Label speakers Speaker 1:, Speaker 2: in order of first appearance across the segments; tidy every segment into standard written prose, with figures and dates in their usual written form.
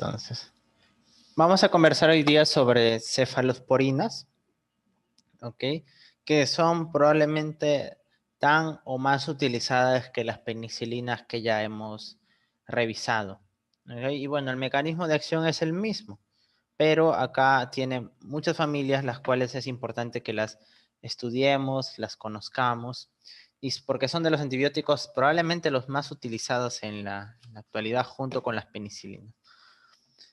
Speaker 1: entonces. Vamos a conversar hoy día sobre cefalosporinas, ¿ok? Que son probablemente tan o más utilizadas que las penicilinas que ya hemos revisado, ¿ok? Y bueno, el mecanismo de acción es el mismo, pero acá tiene muchas familias las cuales es importante que las estudiemos, las conozcamos, y porque son de los antibióticos probablemente los más utilizados en la actualidad junto con las penicilinas.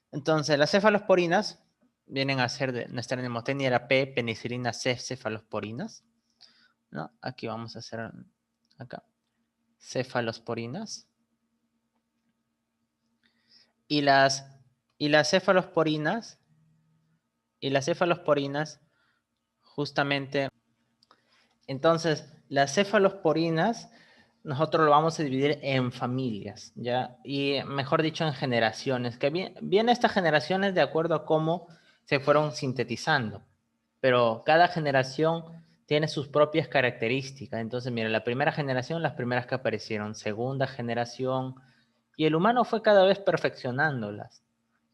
Speaker 1: Entonces, las cefalosporinas vienen a ser de nuestra mnemotecnia era P, penicilina C, cefalosporinas, ¿no? Aquí vamos a hacer acá cefalosporinas. Y las cefalosporinas justamente, entonces, las cefalosporinas nosotros lo vamos a dividir en familias, ¿ya? Y mejor dicho, en generaciones, que bien estas generaciones de acuerdo a cómo se fueron sintetizando, pero cada generación tiene sus propias características. Entonces, mira, la primera generación, las primeras que aparecieron, segunda generación, y el humano fue cada vez perfeccionándolas,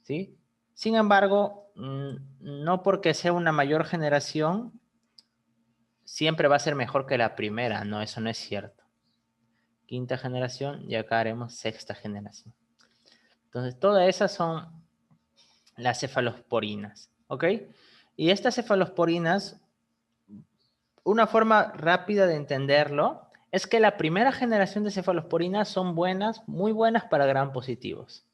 Speaker 1: ¿sí? Sin embargo, no porque sea una mayor generación, siempre va a ser mejor que la primera, no, eso no es cierto. Quinta generación y acá haremos sexta generación. Entonces, todas esas son las cefalosporinas, ¿ok? Y estas cefalosporinas, una forma rápida de entenderlo es que la primera generación de cefalosporinas son buenas, muy buenas para gram positivos.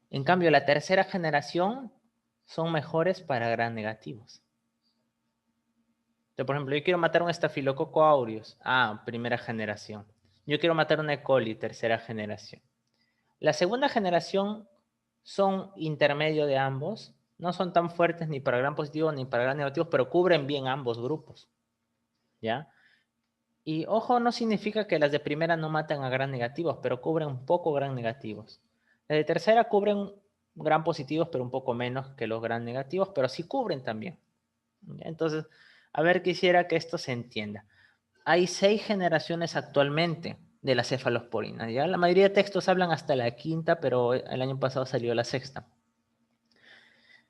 Speaker 1: En cambio, la tercera generación son mejores para gram negativos. Entonces, por ejemplo, yo quiero matar un estafilococo aureus. Ah, primera generación. Yo quiero matar una E. coli, tercera generación. La segunda generación son intermedio de ambos. No son tan fuertes ni para gram positivos ni para gram negativos, pero cubren bien ambos grupos. ¿Ya? Y ojo, no significa que las de primera no matan a gram negativos, pero cubren un poco gram negativos. Las de tercera cubren gram positivos, pero un poco menos que los gram negativos, pero sí cubren también. Entonces, a ver, quisiera que esto se entienda. Hay 6 generaciones actualmente de la cefalosporina. Ya la mayoría de textos hablan hasta la quinta, pero el año pasado salió la sexta.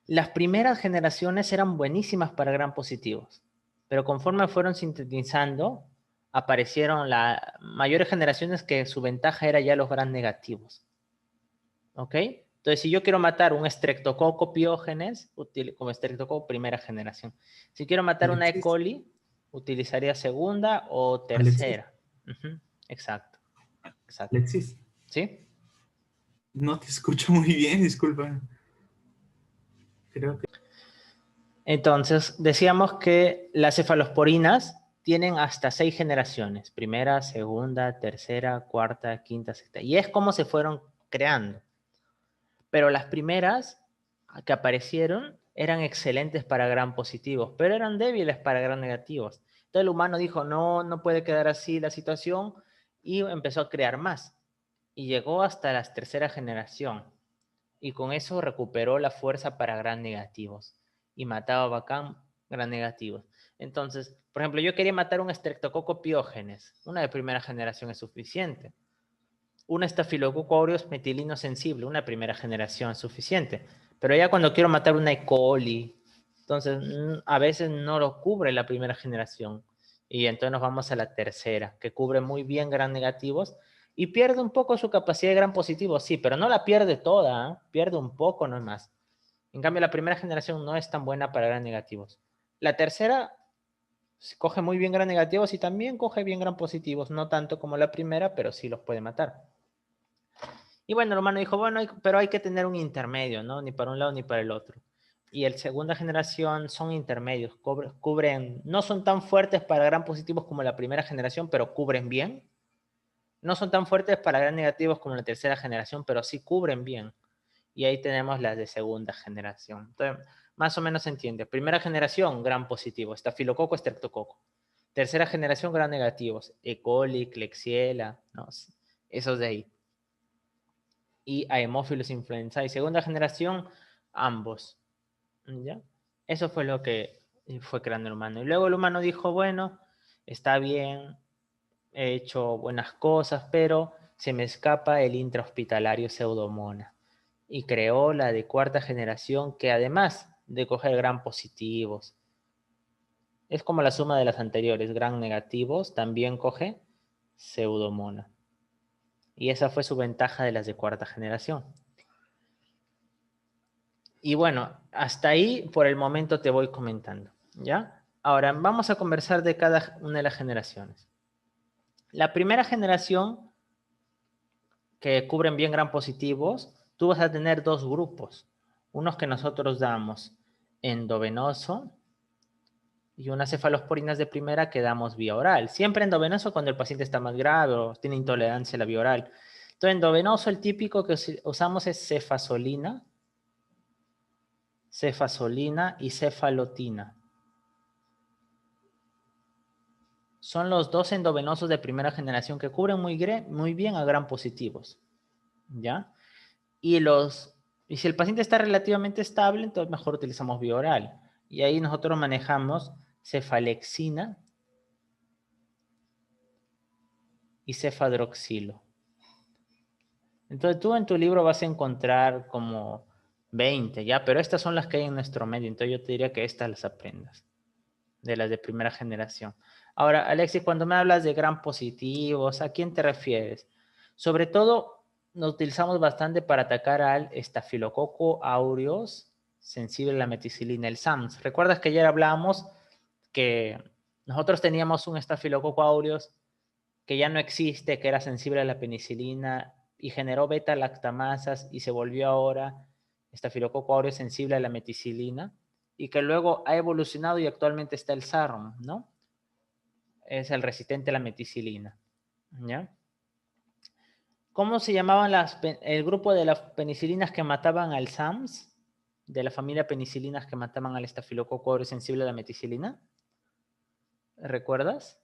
Speaker 1: Las primeras generaciones eran buenísimas para gram positivos, pero conforme fueron sintetizando, aparecieron las mayores generaciones que su ventaja era ya los gram negativos. ¿Ok? Entonces, si yo quiero matar un Streptococcus pyogenes, como Streptococcus primera generación. Si quiero matar una E.
Speaker 2: Alexis,
Speaker 1: coli, utilizaría segunda o
Speaker 2: Alexis,
Speaker 1: tercera. Exacto, exacto.
Speaker 2: Alexis,
Speaker 1: ¿Sí?
Speaker 2: no te escucho muy bien, disculpa. Creo que
Speaker 1: Entonces, decíamos que las cefalosporinas tienen hasta 6 generaciones. Primera, segunda, tercera, cuarta, quinta, sexta. Y es como se fueron creando. Pero las primeras que aparecieron eran excelentes para gram positivos, pero eran débiles para gram negativos. Entonces el humano dijo, no, no puede quedar así la situación, y empezó a crear más. Y llegó hasta la tercera generación. Y con eso recuperó la fuerza para gram negativos. Y mataba bacán gram negativos. Entonces, por ejemplo, yo quería matar un Streptococcus pyogenes. Una de primera generación es suficiente. Un estafilococo aureus metilino sensible, una primera generación suficiente. Pero ya cuando quiero matar una E. coli, entonces a veces no lo cubre la primera generación. Y entonces nos vamos a la tercera, que cubre muy bien gram negativos y pierde un poco su capacidad de gram positivo, sí, pero no la pierde toda, ¿eh? Pierde un poco nomás. En cambio, la primera generación no es tan buena para gram negativos. La tercera coge muy bien gram negativos y también coge bien gram positivos, no tanto como la primera, pero sí los puede matar. Y bueno, el humano dijo, bueno, pero hay que tener un intermedio, ¿no? Ni para un lado ni para el otro. Y el segunda generación son intermedios, cubren, no son tan fuertes para gran positivos como la primera generación, pero cubren bien. No son tan fuertes para gran negativos como la tercera generación, pero sí cubren bien. Y ahí tenemos las de segunda generación. Entonces, más o menos se entiende. Primera generación, gran positivo, estafilococo, estreptococo. Tercera generación, gran negativos, E. coli, Klebsiella, ¿no? Esos de ahí. Y a Haemophilus influenzae. Segunda generación, ambos. ¿Ya? Eso fue lo que fue creando el humano. Y luego el humano dijo, bueno, está bien, he hecho buenas cosas, pero se me escapa el intrahospitalario pseudomonas. y creó la de cuarta generación, que además de coger gran positivos, es como la suma de las anteriores, gran negativos, también coge pseudomona. Y esa fue su ventaja de las de cuarta generación. Y bueno, hasta ahí por el momento te voy comentando, ¿ya? Ahora vamos a conversar de cada una de las generaciones. La primera generación, que cubren bien gran positivos, tú vas a tener dos grupos. Unos que nosotros damos endovenoso y unas cefalosporinas de primera que damos vía oral. Siempre endovenoso cuando el paciente está más grave o tiene intolerancia a la vía oral. Entonces, endovenoso, el típico que usamos es cefazolina y cefalotina. Son los dos endovenosos de primera generación que cubren muy bien a gran positivos, ¿ya? Y si el paciente está relativamente estable, entonces mejor utilizamos vía oral. Y ahí nosotros manejamos cefalexina y cefadroxilo. Entonces tú en tu libro vas a encontrar como 20, ¿ya? Pero estas son las que hay en nuestro medio. Entonces yo te diría que estas las aprendas, de las de primera generación. Ahora, Alexis, cuando me hablas de gran positivos, ¿a quién te refieres? Sobre todo, nos utilizamos bastante para atacar al estafilococo aureus sensible a la meticilina, el SAMS. ¿Recuerdas que ayer hablábamos que nosotros teníamos un estafilococo aureus que ya no existe, que era sensible a la penicilina y generó beta-lactamasas y se volvió ahora estafilococo aureus sensible a la meticilina y que luego ha evolucionado y actualmente está el SARM, ¿no? Es el resistente a la meticilina, ¿ya? ¿Cómo se llamaban el grupo de las penicilinas que mataban al SAMS? De la familia penicilinas que mataban al estafilococo aureus sensible a la meticilina. ¿Recuerdas?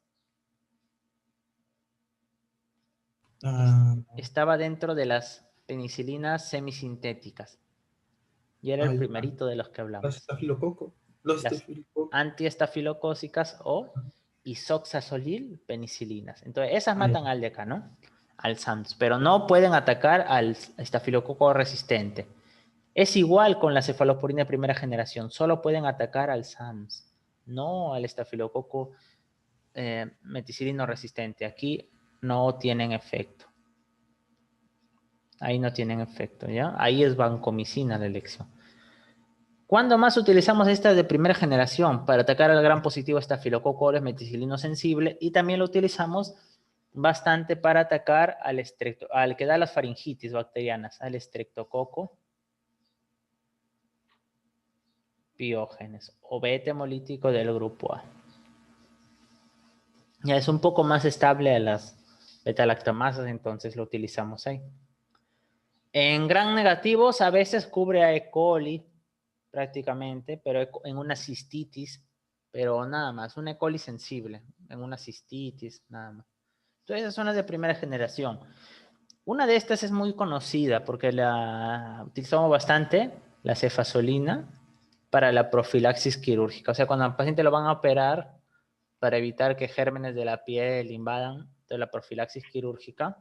Speaker 1: Estaba dentro de las penicilinas semisintéticas. Y era el primerito de los que hablamos.
Speaker 2: Los estafilococos. Los
Speaker 1: Las
Speaker 2: estafilococos.
Speaker 1: antiestafilocócicas o isoxazolil penicilinas. Entonces, esas matan al decano, al SAMS, pero no pueden atacar al estafilococo resistente. Es igual con la cefalosporina de primera generación, solo pueden atacar al SAMS, no al estafilococo meticilino resistente. Aquí no tienen efecto. Ahí no tienen efecto, ¿ya? Ahí es vancomicina la elección. ¿Cuándo más utilizamos esta de primera generación? Para atacar al gran positivo estafilococo aureus meticilino sensible, y también lo utilizamos bastante para atacar al que da las faringitis bacterianas, al estreptococo piógenes o beta hemolítico del grupo A. Ya es un poco más estable a las beta-lactamasas, entonces lo utilizamos ahí. En gran negativos a veces cubre a E. coli prácticamente, pero en una cistitis, pero nada más, una E. coli sensible, en una cistitis, nada más. Entonces esas son las de primera generación. Una de estas es muy conocida porque la utilizamos bastante, la cefazolina, para la profilaxis quirúrgica. O sea, cuando al paciente lo van a operar para evitar que gérmenes de la piel invadan de la profilaxis quirúrgica,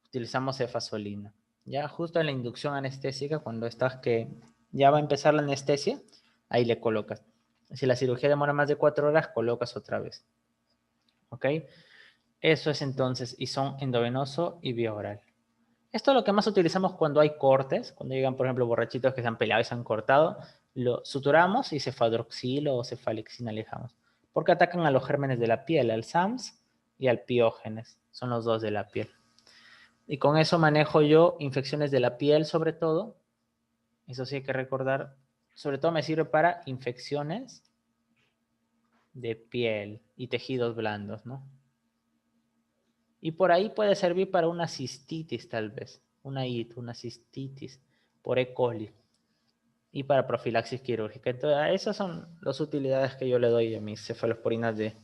Speaker 1: utilizamos cefazolina. Ya justo en la inducción anestésica, cuando estás que ya va a empezar la anestesia, ahí le colocas. Si la cirugía demora más de 4 horas, colocas otra vez. ¿Ok? Eso es entonces, y son endovenoso y vía oral. Esto es lo que más utilizamos cuando hay cortes, cuando llegan, por ejemplo, borrachitos que se han peleado y se han cortado, lo suturamos y cefadroxilo o cefalexina alejamos, porque atacan a los gérmenes de la piel, al SAMS y al piógenes, son los dos de la piel. Y con eso manejo yo infecciones de la piel sobre todo, eso sí hay que recordar, sobre todo me sirve para infecciones de piel y tejidos blandos, ¿no? Y por ahí puede servir para una cistitis tal vez, una cistitis por E. coli y para profilaxis quirúrgica. Entonces, esas son las utilidades que yo le doy a mis cefalosporinas de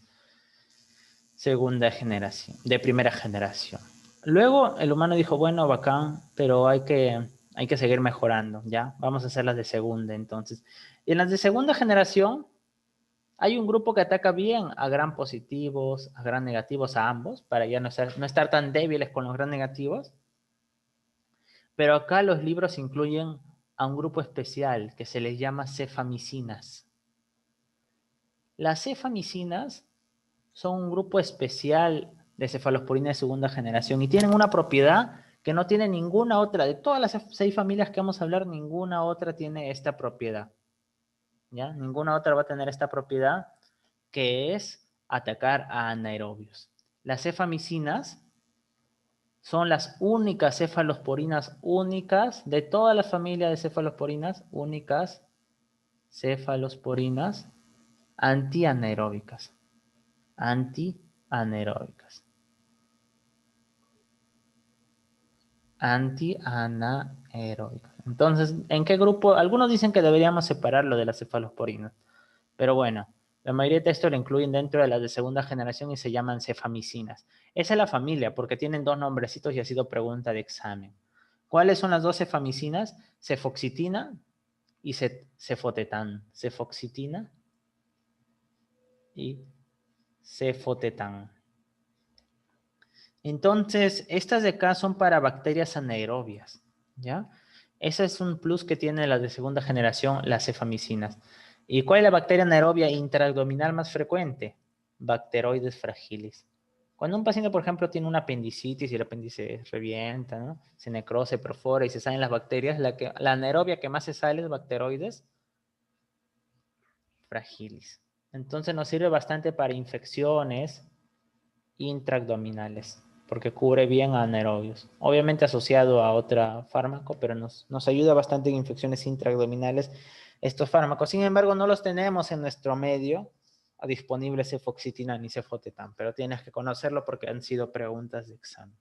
Speaker 1: segunda generación, de primera generación. Luego el humano dijo, bueno, bacán, pero hay que seguir mejorando, ¿ya? Vamos a hacer las de segunda entonces. Y en las de segunda generación hay un grupo que ataca bien a gran positivos, a gran negativos, a ambos, para ya no estar tan débiles con los gran negativos. Pero acá los libros incluyen a un grupo especial que se les llama cefamicinas. Las cefamicinas son un grupo especial de cefalosporina de segunda generación y tienen una propiedad que no tiene ninguna otra. De todas las 6 familias que vamos a hablar, ninguna otra tiene esta propiedad. ¿Ya? Ninguna otra va a tener esta propiedad, que es atacar a anaerobios. Las cefamicinas son las únicas cefalosporinas únicas de toda la familia de cefalosporinas, únicas cefalosporinas antianaeróbicas. Antianaeróbicas. Antianaeróbicas. Entonces, ¿en qué grupo? Algunos dicen que deberíamos separarlo de las cefalosporinas, pero bueno, la mayoría de textos lo incluyen dentro de las de segunda generación y se llaman cefamicinas. Esa es la familia porque tienen 2 nombrecitos y ha sido pregunta de examen. ¿Cuáles son las 2 cefamicinas? Cefoxitina y cefotetán. Cefoxitina y cefotetán. Entonces, estas de acá son para bacterias anaerobias, ¿ya? Ese es un plus que tiene las de segunda generación, las cefamicinas. ¿Y cuál es la bacteria anaerobia intraabdominal más frecuente? Bacteroides fragilis. Cuando un paciente, por ejemplo, tiene una apendicitis y el apéndice revienta, ¿no? Se necrosa, se perfora y se salen las bacterias, la anaerobia que más se sale es bacteroides fragilis. Entonces nos sirve bastante para infecciones intraabdominales, porque cubre bien a anaerobios. Obviamente asociado a otro fármaco, pero nos ayuda bastante en infecciones intraabdominales estos fármacos. Sin embargo, no los tenemos en nuestro medio disponibles cefoxitina ni cefotetán, pero tienes que conocerlo porque han sido preguntas de examen.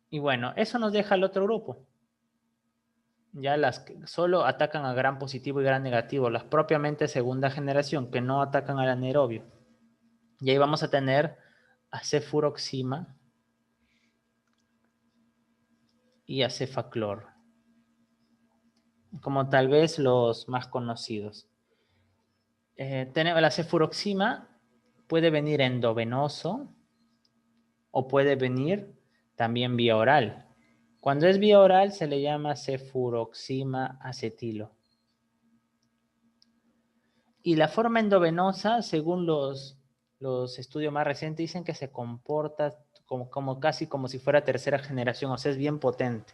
Speaker 1: Y bueno, eso nos deja el otro grupo. Ya las que solo atacan a gram positivo y gram negativo, las propiamente segunda generación, que no atacan al anaerobio. Y ahí vamos a tener a cefuroxima y a cefaclor, como tal vez los más conocidos. Tenemos la cefuroxima, puede venir endovenoso o puede venir también vía oral. Cuando es vía oral se le llama cefuroxima acetilo. Y la forma endovenosa, según los estudios más recientes, dicen que se comporta casi como si fuera tercera generación, o sea, es bien potente.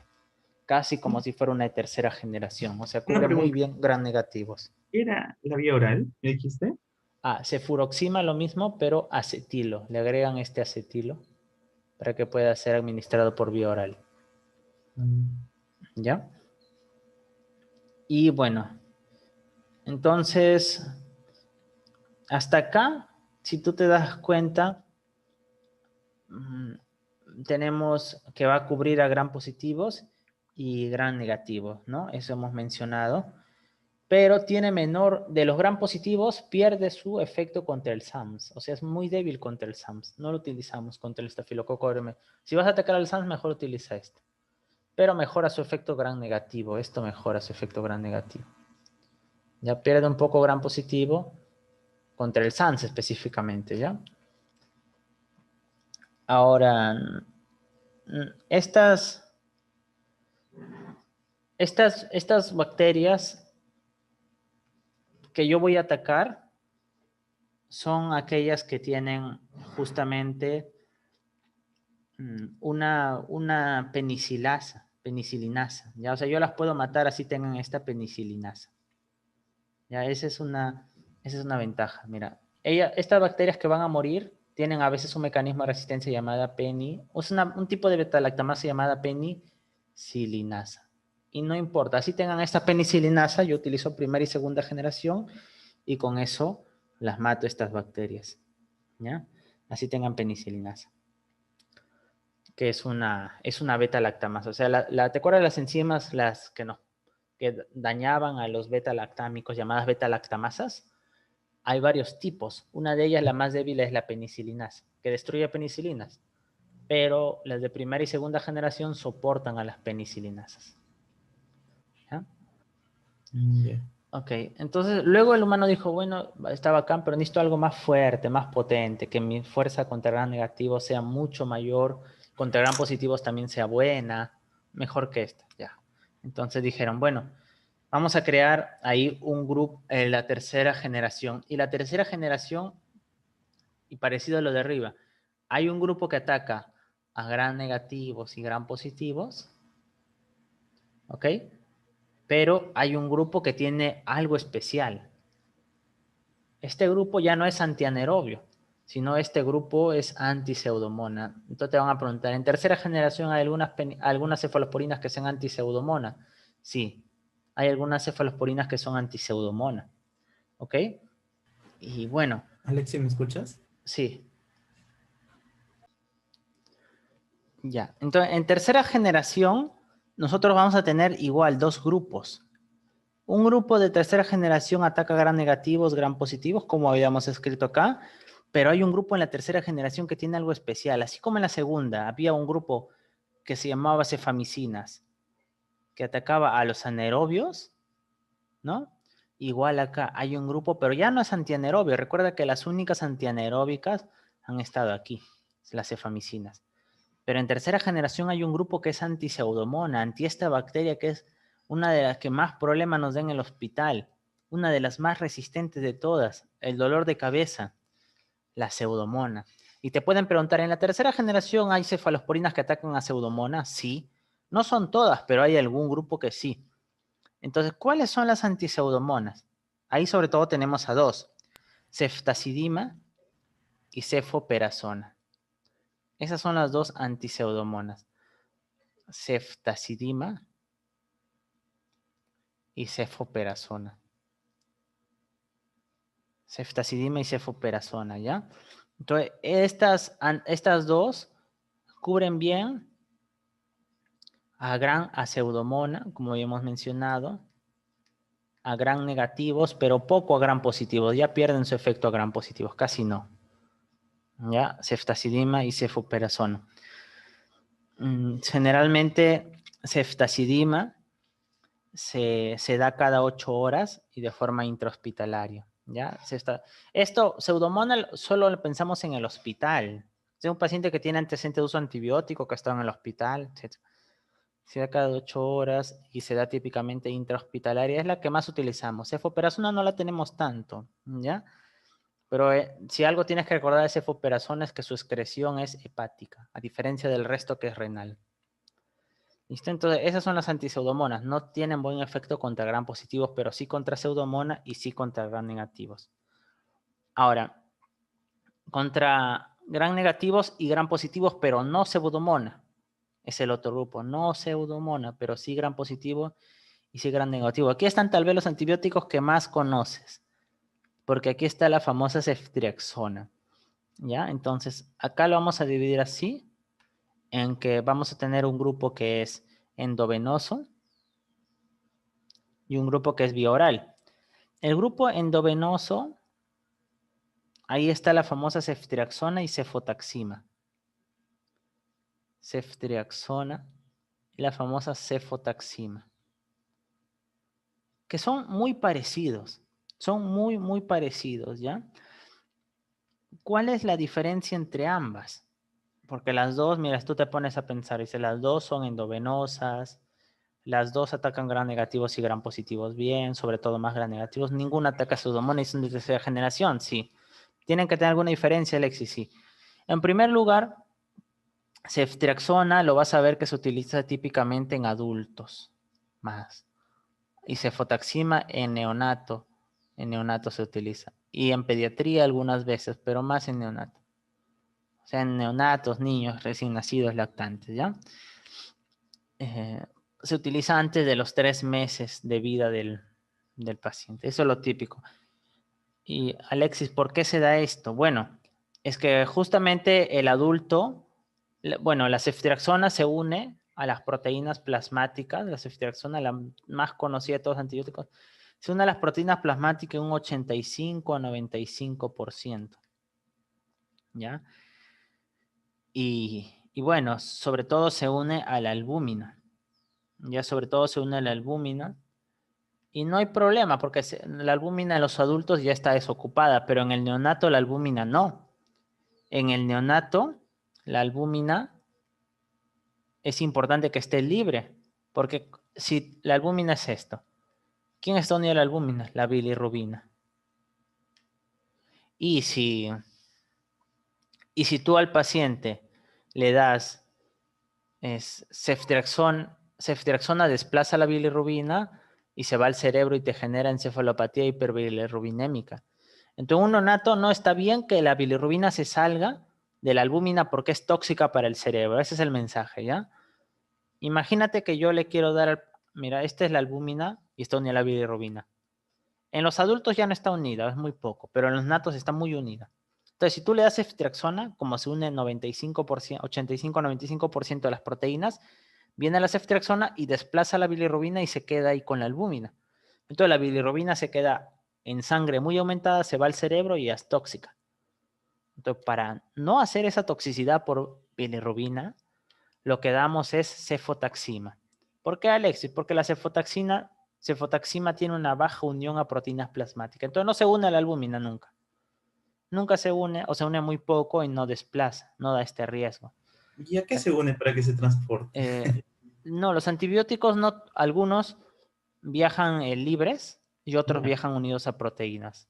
Speaker 1: Casi como si fuera una tercera generación. O sea,
Speaker 2: Una
Speaker 1: cubre muy
Speaker 2: pregunta.
Speaker 1: bien gram negativos.
Speaker 2: ¿Qué era la vía oral? ¿Me dijiste?
Speaker 1: Cefuroxima lo mismo, pero acetilo. Le agregan este acetilo para que pueda ser administrado por vía oral. ¿Ya? Y bueno, entonces, hasta acá, si tú te das cuenta, tenemos que va a cubrir a gram positivos y gram negativos, ¿no? Eso hemos mencionado. Pero tiene menor, de los gram positivos, pierde su efecto contra el SARS. O sea, es muy débil contra el SARS. No lo utilizamos contra el estafilococo aureus. Si vas a atacar al SARS, mejor utiliza este. Pero mejora su efecto gram negativo. Esto mejora su efecto gram negativo. Ya pierde un poco gram positivo contra el SARS específicamente, ¿ya? Ahora, estas bacterias que yo voy a atacar son aquellas que tienen justamente una penicilinasa, ¿ya? O sea, yo las puedo matar así tengan esta penicilinasa. Ya, esa es una ventaja. Mira, estas bacterias que van a morir tienen a veces un mecanismo de resistencia llamada un tipo de beta-lactamasa llamada penicilinasa. Y no importa, así tengan esta penicilinasa, yo utilizo primera y segunda generación y con eso las mato estas bacterias, ¿ya? Así tengan penicilinasa, que es una beta-lactamasa. O sea, ¿te acuerdas de las enzimas que dañaban a los beta-lactámicos llamadas beta-lactamasas? Hay varios tipos. Una de ellas, la más débil, es la penicilinasa, que destruye penicilinas. Pero las de primera y segunda generación soportan a las penicilinasas. ¿Ya?
Speaker 2: Yeah.
Speaker 1: Ok, entonces luego el humano dijo, bueno, está bacán, pero necesito algo más fuerte, más potente, que mi fuerza contra gran negativo sea mucho mayor, contra gran positivos también sea buena. mejor que esta, ya. Entonces dijeron, bueno, vamos a crear ahí un grupo, la tercera generación. Y la tercera generación, y parecido a lo de arriba, hay un grupo que ataca a gran negativos y gran positivos, ¿ok? Pero hay un grupo que tiene algo especial. Este grupo ya no es antianaerobio, sino este grupo es antiseudomona. Entonces te van a preguntar, ¿en tercera generación hay algunas cefalosporinas que sean antiseudomona? Sí, hay algunas cefalosporinas que son antiseudomona, ¿ok? Y bueno,
Speaker 2: Alexi, ¿me escuchas?
Speaker 1: sí, ya. Entonces, en tercera generación, nosotros vamos a tener igual dos grupos. Un grupo de tercera generación ataca gran negativos, gran positivos, como habíamos escrito acá, pero hay un grupo en la tercera generación que tiene algo especial. Así como en la segunda había un grupo que se llamaba cefamicinas, que atacaba a los anaerobios, ¿no? Igual acá hay un grupo, pero ya no es antianaerobio. Recuerda que las únicas antianaeróbicas han estado aquí, las cefamicinas. Pero en tercera generación hay un grupo que es anti-pseudomonas, anti esta bacteria que es una de las que más problemas nos da en el hospital, una de las más resistentes de todas, el dolor de cabeza, la pseudomonas. Y te pueden preguntar, ¿en la tercera generación hay cefalosporinas que atacan a pseudomonas? Sí. No son todas, pero hay algún grupo que sí. Entonces, ¿cuáles son las antipseudomonas? Ahí sobre todo tenemos a dos, ceftazidima y cefoperazona. Esas son las dos antipseudomonas. Ceftazidima y cefoperazona. Ceftazidima y cefoperazona, ¿ya? Entonces, estas dos cubren bien a pseudomona, como habíamos mencionado, a gran negativos, pero poco a gran positivos. Ya pierden su efecto a gran positivos, casi no. ¿Ya? Ceftazidima y cefoperazona. Generalmente, ceftazidima se da cada 8 horas y de forma intrahospitalaria. ¿Ya? Esto, pseudomonas, solo lo pensamos en el hospital. Si un paciente que tiene antecedente de uso antibiótico, que está en el hospital, etc. Se da cada 8 horas y se da típicamente intrahospitalaria. Es la que más utilizamos. Cefoperazona no la tenemos tanto, ¿ya? Pero si algo tienes que recordar de cefoperazona es que su excreción es hepática, a diferencia del resto que es renal. ¿Listo? Entonces, esas son las antiseudomonas. No tienen buen efecto contra gran positivos, pero sí contra pseudomonas y sí contra gran negativos. Ahora, contra gran negativos y gran positivos, pero no pseudomona. Es el otro grupo. No pseudomona, pero sí gran positivo y sí gran negativo. Aquí están tal vez los antibióticos que más conoces, porque aquí está la famosa ceftriaxona. ¿Ya? Entonces, acá lo vamos a dividir así, en que vamos a tener un grupo que es endovenoso y un grupo que es vía oral. El grupo endovenoso, ahí está la famosa ceftriaxona y cefotaxima. Ceftriaxona y la famosa cefotaxima, que son muy parecidos. Son muy, muy parecidos, ¿ya? ¿Cuál es la diferencia entre ambas? Porque las dos, mira, tú te pones a pensar, dice, las dos son endovenosas, las dos atacan gran negativos y gran positivos bien, sobre todo más gran negativos. Ninguna ataca pseudomonas y son de tercera generación, sí. Tienen que tener alguna diferencia, Alexis, sí. En primer lugar, ceftriaxona lo vas a ver que se utiliza típicamente en adultos, más. Y cefotaxima en neonato se utiliza. Y en pediatría algunas veces, pero más en neonato. O sea, en neonatos, niños recién nacidos, lactantes, ¿ya? Se utiliza antes de los 3 meses de vida del paciente. Eso es lo típico. Y Alexis, ¿por qué se da esto? Bueno, es que justamente el adulto, bueno, la ceftriaxona se une a las proteínas plasmáticas, la ceftriaxona, la más conocida de todos los antibióticos, se une a las proteínas plasmáticas en un 85 a 95%. ¿Ya? Y bueno, sobre todo se une a la albúmina. Ya sobre todo se une a la albúmina. Y no hay problema porque la albúmina en los adultos ya está desocupada, pero en el neonato la albúmina no. En el neonato, la albúmina es importante que esté libre, porque si la albúmina es esto, ¿quién está unido a la albúmina? La bilirrubina. Y si tú al paciente le das ceftriaxona, desplaza la bilirrubina y se va al cerebro y te genera encefalopatía hiperbilirrubinémica. Entonces, un neonato no está bien que la bilirrubina se salga de la albúmina porque es tóxica para el cerebro. Ese es el mensaje, ¿ya? Imagínate que yo le quiero dar, mira, esta es la albúmina y está unida a la bilirrubina. En los adultos ya no está unida, es muy poco, pero en los natos está muy unida. Entonces, si tú le das ceftriaxona, como se une 95%, 85-95% de las proteínas, viene la ceftriaxona y desplaza la bilirrubina y se queda ahí con la albúmina. Entonces, la bilirrubina se queda en sangre muy aumentada, se va al cerebro y es tóxica. Entonces, para no hacer esa toxicidad por bilirrubina, lo que damos es cefotaxima. ¿Por qué, Alexis? Porque la cefotaxima tiene una baja unión a proteínas plasmáticas. Entonces no se une a la albúmina nunca. Nunca se une o se une muy poco y no desplaza, no da este riesgo.
Speaker 2: ¿Y a qué se une para que se transporte?
Speaker 1: No, los antibióticos, no, algunos viajan libres y otros viajan unidos a proteínas.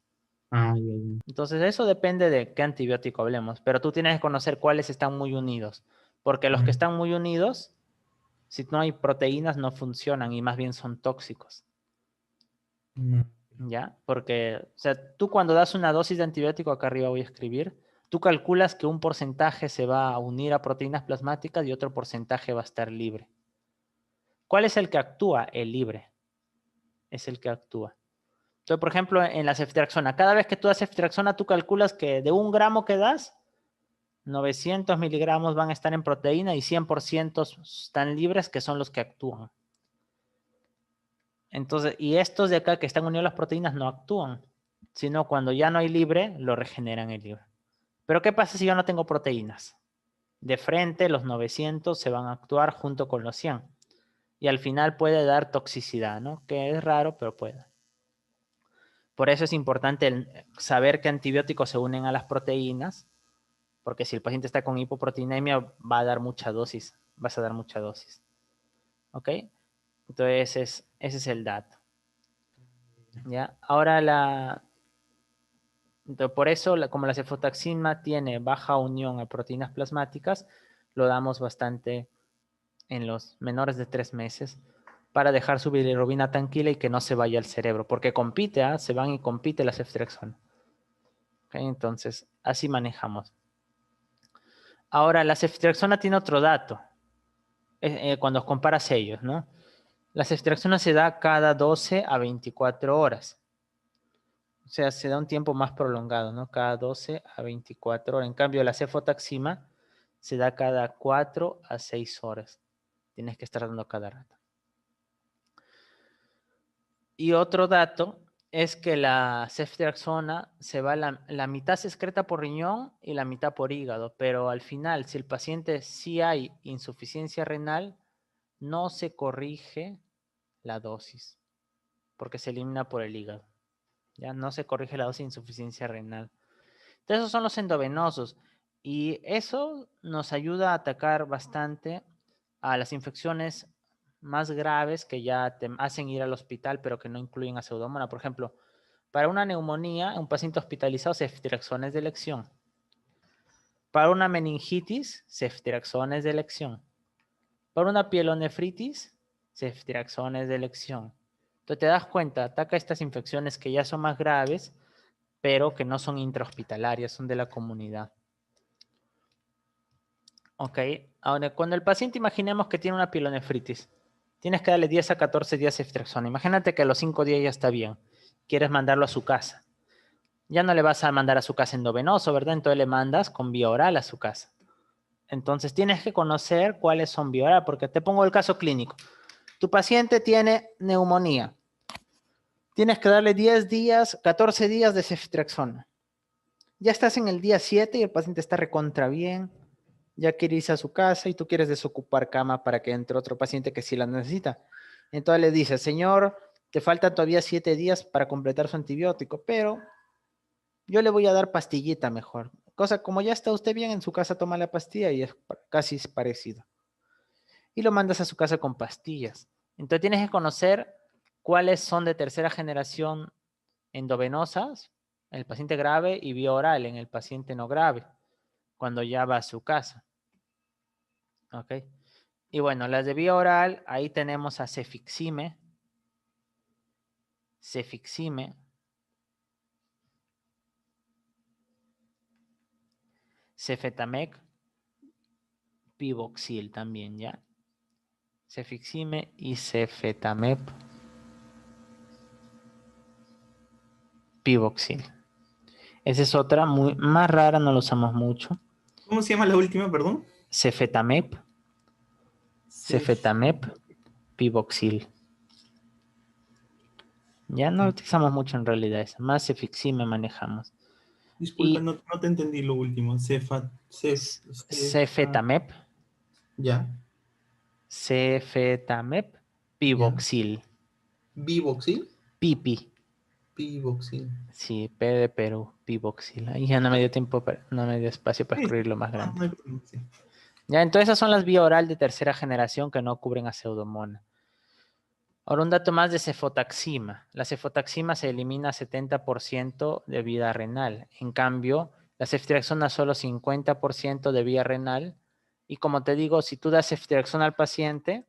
Speaker 1: Entonces eso depende de qué antibiótico hablemos, pero tú tienes que conocer cuáles están muy unidos, porque los que están muy unidos, si no hay proteínas, no funcionan y más bien son tóxicos. ¿Ya? Porque, o sea, tú cuando das una dosis de antibiótico, acá arriba voy a escribir, tú calculas que un porcentaje se va a unir a proteínas plasmáticas y otro porcentaje va a estar libre. ¿Cuál es el que actúa? El libre. Es el que actúa. Entonces, por ejemplo, en la ceftriaxona, cada vez que tú das ceftriaxona, tú calculas que de 1 gramo que das, 900 miligramos van a estar en proteína y 100% están libres, que son los que actúan. Entonces, y estos de acá que están unidos a las proteínas no actúan, sino cuando ya no hay libre, lo regeneran el libre. Pero ¿qué pasa si yo no tengo proteínas? De frente, los 900 se van a actuar junto con los 100. Y al final puede dar toxicidad, ¿no? Que es raro, pero puede. Por eso es importante saber qué antibióticos se unen a las proteínas, porque si el paciente está con hipoproteinemia, va a dar mucha dosis, vas a dar mucha dosis. ¿Ok? Entonces, ese es el dato. ¿Ya? Ahora entonces, por eso, como la cefotaxima tiene baja unión a proteínas plasmáticas, lo damos bastante en los menores de 3 meses para dejar su bilirrubina tranquila y que no se vaya al cerebro, porque compite, se van y compite la ceftriaxona. ¿Okay? Entonces, así manejamos. Ahora, la ceftriaxona tiene otro dato, cuando comparas ellos, ¿no? La ceftriaxona se da cada 12 a 24 horas. O sea, se da un tiempo más prolongado, ¿no? Cada 12 a 24 horas. En cambio, la cefotaxima se da cada 4 a 6 horas. Tienes que estar dando cada rato. Y otro dato es que la ceftriaxona se va, la mitad se excreta por riñón y la mitad por hígado, pero al final, si el paciente sí hay insuficiencia renal, no se corrige la dosis, porque se elimina por el hígado. Ya no se corrige la dosis de insuficiencia renal. Entonces, esos son los endovenosos y eso nos ayuda a atacar bastante a las infecciones más graves que ya te hacen ir al hospital, pero que no incluyen a Pseudomonas. Por ejemplo, para una neumonía, un paciente hospitalizado, ceftriaxona de elección. Para una meningitis, ceftriaxona de elección. Para una pielonefritis, ceftriaxona de elección. Entonces te das cuenta, ataca estas infecciones que ya son más graves, pero que no son intrahospitalarias, son de la comunidad. Ok, ahora cuando el paciente imaginemos que tiene una pielonefritis, tienes que darle 10 a 14 días de ceftriaxona. Imagínate que a los 5 días ya está bien, quieres mandarlo a su casa. Ya no le vas a mandar a su casa endovenoso, ¿verdad? Entonces le mandas con vía oral a su casa. Entonces tienes que conocer cuáles son vía oral, porque te pongo el caso clínico. Tu paciente tiene neumonía. Tienes que darle 10 días, 14 días de ceftriaxona. Ya estás en el día 7 y el paciente está recontra bien. Ya quiere irse a su casa y tú quieres desocupar cama para que entre otro paciente que sí la necesita. Entonces le dices, señor, te faltan todavía 7 días para completar su antibiótico, pero yo le voy a dar pastillita mejor. Cosa como ya está usted bien en su casa, toma la pastilla y es casi parecido. y lo mandas a su casa con pastillas. Entonces tienes que conocer cuáles son de tercera generación endovenosas, en el paciente grave, y vía oral en el paciente no grave, cuando ya va a su casa. ¿Ok? Y bueno, las de vía oral, ahí tenemos a cefixime, cefetamec, pivoxil también, ¿ya? Cefixime y cefetamep, pivoxil. Esa es otra, más rara, no la usamos mucho.
Speaker 2: ¿Cómo se llama la última, perdón?
Speaker 1: Cefetamep,
Speaker 2: Cef-
Speaker 1: pivoxil. Ya no lo utilizamos mucho en realidad, esa. Más cefixime manejamos.
Speaker 2: Disculpa,
Speaker 1: Y
Speaker 2: no te entendí lo último.
Speaker 1: cefetamep,
Speaker 2: Ya,
Speaker 1: cefetamep,
Speaker 2: ya.
Speaker 1: pivoxil.
Speaker 2: Bivoxil.
Speaker 1: Pipi.
Speaker 2: Pivoxil.
Speaker 1: Sí, P de Perú, pivoxil. Ahí ya no me dio tiempo, no me dio espacio para
Speaker 2: Sí,
Speaker 1: escribirlo más
Speaker 2: no,
Speaker 1: grande.
Speaker 2: no hay problema, sí.
Speaker 1: Ya, entonces esas son las vía oral de tercera generación que no cubren a Pseudomonas. Ahora un dato más de cefotaxima. La cefotaxima se elimina 70% de vía renal. En cambio, la ceftriaxona solo 50% de vía renal. Y como te digo, si tú das ceftriaxona al paciente,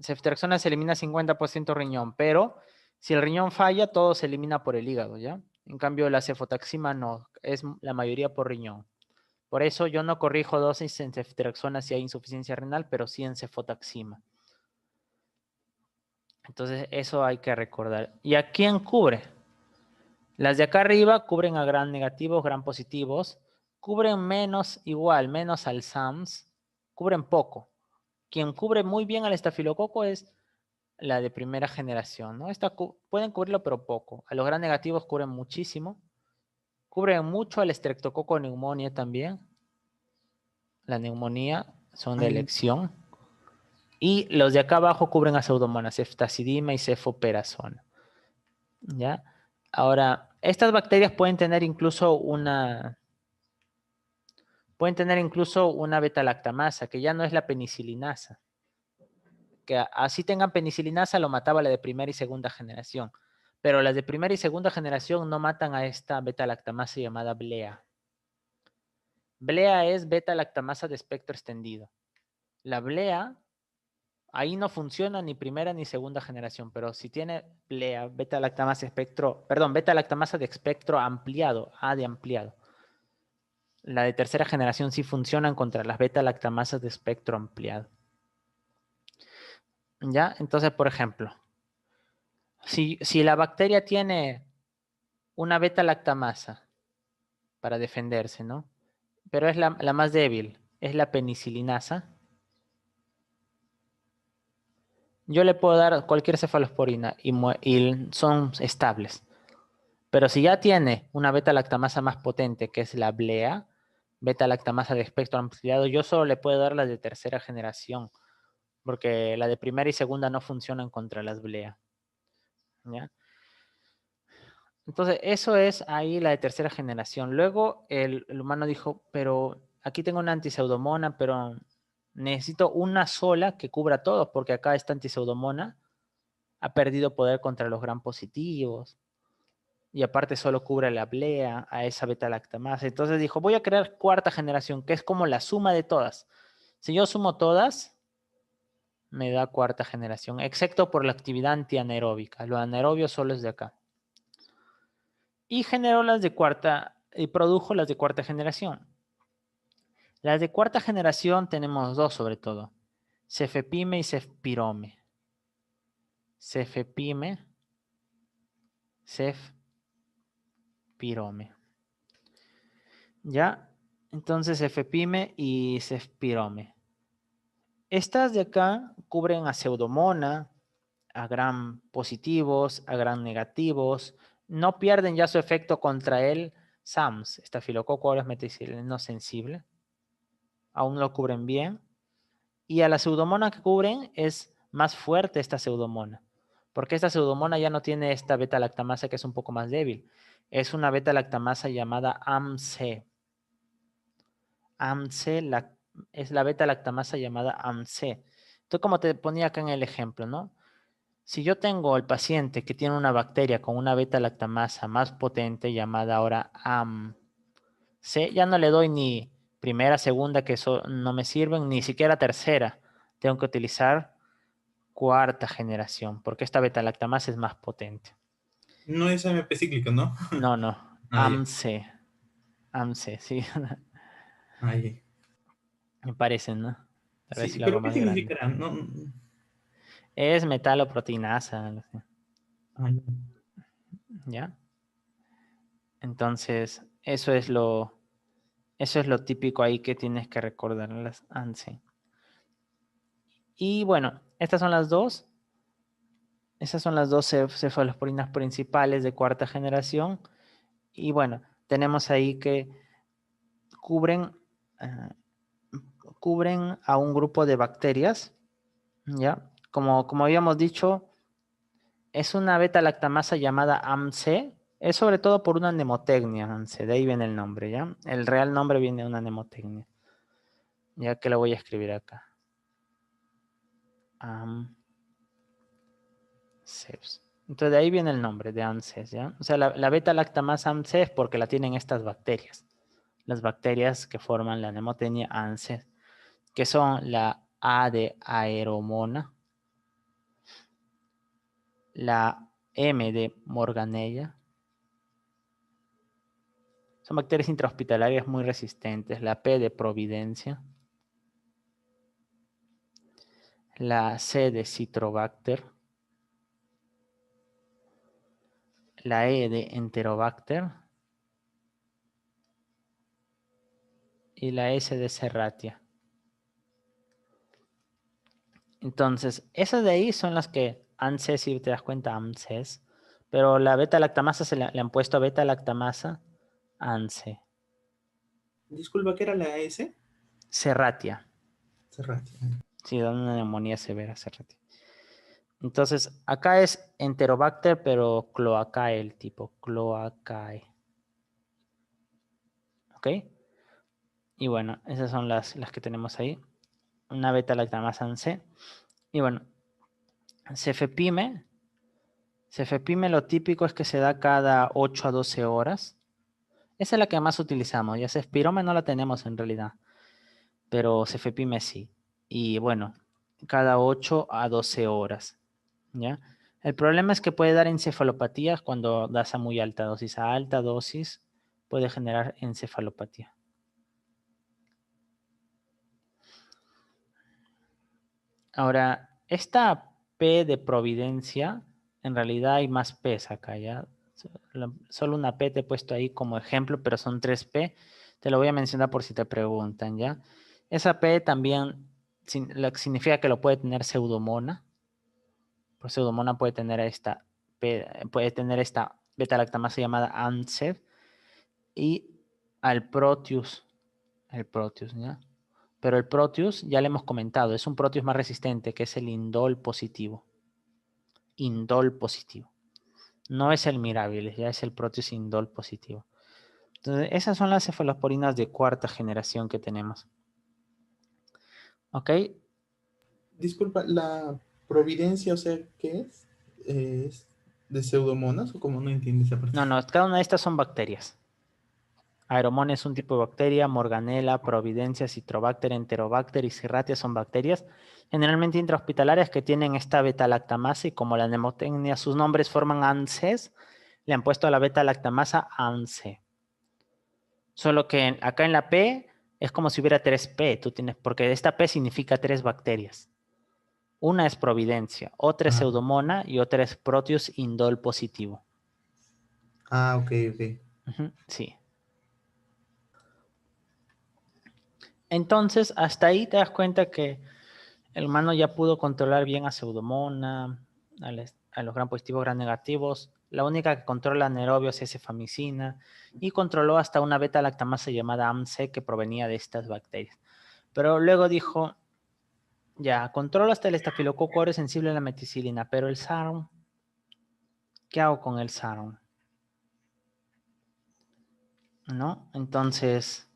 Speaker 1: ceftriaxona se elimina 50% riñón, pero si el riñón falla, todo se elimina por el hígado, ¿ya? En cambio, la cefotaxima no, es la mayoría por riñón. Por eso yo no corrijo dosis en ceftriaxona si hay insuficiencia renal, pero sí en cefotaxima. Entonces, eso hay que recordar. ¿Y a quién cubre? Las de acá arriba cubren a gran negativos, gran positivos. Cubren menos igual, menos al SAMS. Cubren poco. Quien cubre muy bien al estafilococo es la de primera generación, ¿no? Pueden cubrirlo, pero poco. A los gran negativos cubren muchísimo. Cubren mucho al estreptococo neumonía también. La neumonía son de
Speaker 2: Ay,
Speaker 1: elección. Y los de acá abajo cubren a pseudomonas, ceftazidima y cefoperazona. ¿Ya? Ahora, estas bacterias pueden tener incluso una beta-lactamasa, que ya no es la penicilinasa. Que así tengan penicilinasa, lo mataba la de primera y segunda generación. Pero las de primera y segunda generación no matan a esta beta-lactamasa llamada BLEA. BLEA es beta-lactamasa de espectro extendido. La BLEA, ahí no funciona ni primera ni segunda generación, pero si tiene BLEA, beta-lactamasa de espectro ampliado, A de ampliado. La de tercera generación sí funcionan contra las beta-lactamasas de espectro ampliado. ¿Ya? Entonces, por ejemplo, si la bacteria tiene una beta-lactamasa para defenderse, ¿no? Pero es la más débil, es la penicilinasa. Yo le puedo dar cualquier cefalosporina y son estables. Pero si ya tiene una beta-lactamasa más potente, que es la BLEA, beta-lactamasa de espectro ampliado, yo solo le puedo dar la de tercera generación, porque la de primera y segunda no funcionan contra las BLEA. ¿Ya? Entonces, eso es ahí la de tercera generación. Luego el humano dijo, pero aquí tengo una antiseudomona, pero necesito una sola que cubra todos, porque acá esta antiseudomona ha perdido poder contra los gram positivos. Y aparte solo cubre la blea, a esa beta-lactamasa. Entonces dijo, voy a crear cuarta generación, que es como la suma de todas. Si yo sumo todas, me da cuarta generación, excepto por la actividad antianaeróbica. Lo anaerobio solo es de acá. Y generó las de cuarta, y produjo las de cuarta generación. Las de cuarta generación tenemos dos sobre todo, cefepime y cefpirome. Cefepime, cefpirome. ¿Ya? Entonces cefepime y cefpirome. Estas de acá cubren a pseudomona, a gram positivos, a gram negativos. No pierden ya su efecto contra el SAMS, estafilococo aureus meticileno sensible. Aún lo cubren bien. Y a la pseudomona que cubren es más fuerte esta pseudomona. Porque esta pseudomona ya no tiene esta beta-lactamasa que es un poco más débil. Es una beta-lactamasa llamada AMC. AMC es la beta-lactamasa llamada AMC. Entonces, como te ponía acá en el ejemplo, ¿no? Si yo tengo el paciente que tiene una bacteria con una beta-lactamasa más potente llamada ahora AMC, ya no le doy ni primera, segunda, que eso no me sirven, ni siquiera tercera. Tengo que utilizar cuarta generación, porque esta beta-lactamasa es más potente.
Speaker 2: No es AMP cíclico, ¿no?
Speaker 1: No, no,
Speaker 2: Ah, ya.
Speaker 1: AMC, AMC, sí,
Speaker 2: Ah, ya.
Speaker 1: me parece, ¿no? Tal vez
Speaker 2: Sí,
Speaker 1: si lo hago
Speaker 2: pero ¿qué
Speaker 1: más grande.
Speaker 2: significará? No,
Speaker 1: Es metaloproteinasa,
Speaker 2: ah, ya.
Speaker 1: ¿ya? Entonces, eso es lo típico ahí que tienes que recordar, las ANSI. Y bueno, estas son las dos. Esas son las dos cefalosporinas principales de cuarta generación. Y bueno, tenemos ahí que cubren, eh, cubren a un grupo de bacterias, ¿ya? Como habíamos dicho, es una beta-lactamasa llamada AMC. Es sobre todo por una nemotecnia, AMC. De ahí viene el nombre, ¿ya? El real nombre viene de una nemotecnia. Ya que lo voy a escribir acá. AMCES. Entonces de ahí viene el nombre de AMCES, ¿ya? O sea, la beta-lactamasa AMC es porque la tienen estas bacterias. Las bacterias que forman la nemotecnia AMCES, que son la A de Aeromona, la M de Morganella. Son bacterias intrahospitalarias muy resistentes. La P de Providencia, la C de Citrobacter, la E de Enterobacter y la S de Serratia. Entonces, esas de ahí son las que ANSES, si te das cuenta, ANSES, pero la beta-lactamasa le han puesto beta-lactamasa ANSE.
Speaker 2: Disculpa, ¿qué era la S?
Speaker 1: Serratia.
Speaker 2: Cerrate.
Speaker 1: Sí, da una neumonía severa, Serratia. Entonces, acá es Enterobacter, pero cloacae el tipo, cloacae. ¿Ok? Y bueno, esas son las que tenemos ahí. Una beta-lactamasa ANSE. Y bueno, cefepime. Cefepime lo típico es que se da cada 8 a 12 horas. Esa es la que más utilizamos. Ya cefpirome no la tenemos en realidad, pero cefepime sí. Y bueno, cada 8 a 12 horas. ¿Ya? El problema es que puede dar encefalopatías cuando das a muy alta dosis. A alta dosis puede generar encefalopatía. Ahora, esta P de Providencia, en realidad hay más P's acá, ¿ya? Solo una P te he puesto ahí como ejemplo, pero son 3 P. Te lo voy a mencionar por si te preguntan, ¿ya? Esa P también significa que lo puede tener Pseudomonas. Por Pseudomonas puede tener esta P, puede tener esta beta-lactamasa llamada ANSED y al Proteus, ¿ya? Pero el Proteus, ya le hemos comentado, es un Proteus más resistente, que es el indol positivo. Indol positivo. No es el Mirabilis, ya es el Proteus indol positivo. Entonces, esas son las cefalosporinas de cuarta generación que tenemos. ¿Ok?
Speaker 2: Disculpa, ¿la providencia, o sea, qué es? ¿Es de pseudomonas o como no entiende esa parte?
Speaker 1: No, no, cada una de estas son bacterias. Aeromón es un tipo de bacteria, Morganella, Providencia, Citrobacter, Enterobacter y Serratia son bacterias generalmente intrahospitalarias que tienen esta beta-lactamasa y como la nemotecnia, sus nombres forman ANSES, le han puesto a la beta-lactamasa ANSE. Solo que acá en la P es como si hubiera 3 P, tú tienes, porque esta P significa 3 bacterias. Una es Providencia, otra es
Speaker 2: Ah,
Speaker 1: Pseudomona y otra es Proteus indol positivo.
Speaker 2: ok, ok.
Speaker 1: Sí. Entonces, hasta ahí te das cuenta que el humano ya pudo controlar bien a Pseudomonas, a los gram positivos, gram negativos. La única que controla anaerobios es cefamicina y controló hasta una beta-lactamasa llamada AMC que provenía de estas bacterias. Pero luego dijo, ya, controlo hasta el estafilococo aureus sensible a la meticilina, pero el SARM, ¿qué hago con el SARM? ¿No? Entonces,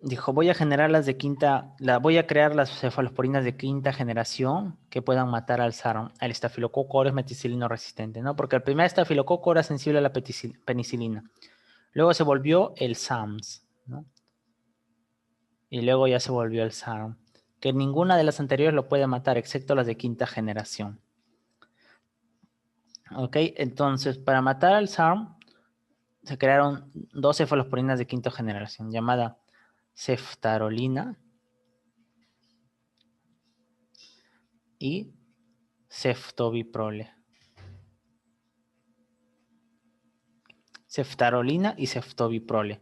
Speaker 1: Dijo, voy a generar voy a crear las cefalosporinas de quinta generación que puedan matar al SARM, al estafilococo aureus meticilino resistente, ¿no? Porque el primer estafilococo era sensible a la penicilina. Luego se volvió el SAMS, ¿no? Y luego ya se volvió el SARM. Que ninguna de las anteriores lo puede matar, excepto las de quinta generación. Ok, entonces, para matar al SARM, se crearon dos cefalosporinas de quinta generación, llamada ceftarolina y ceftobiprole. Ceftarolina y ceftobiprole.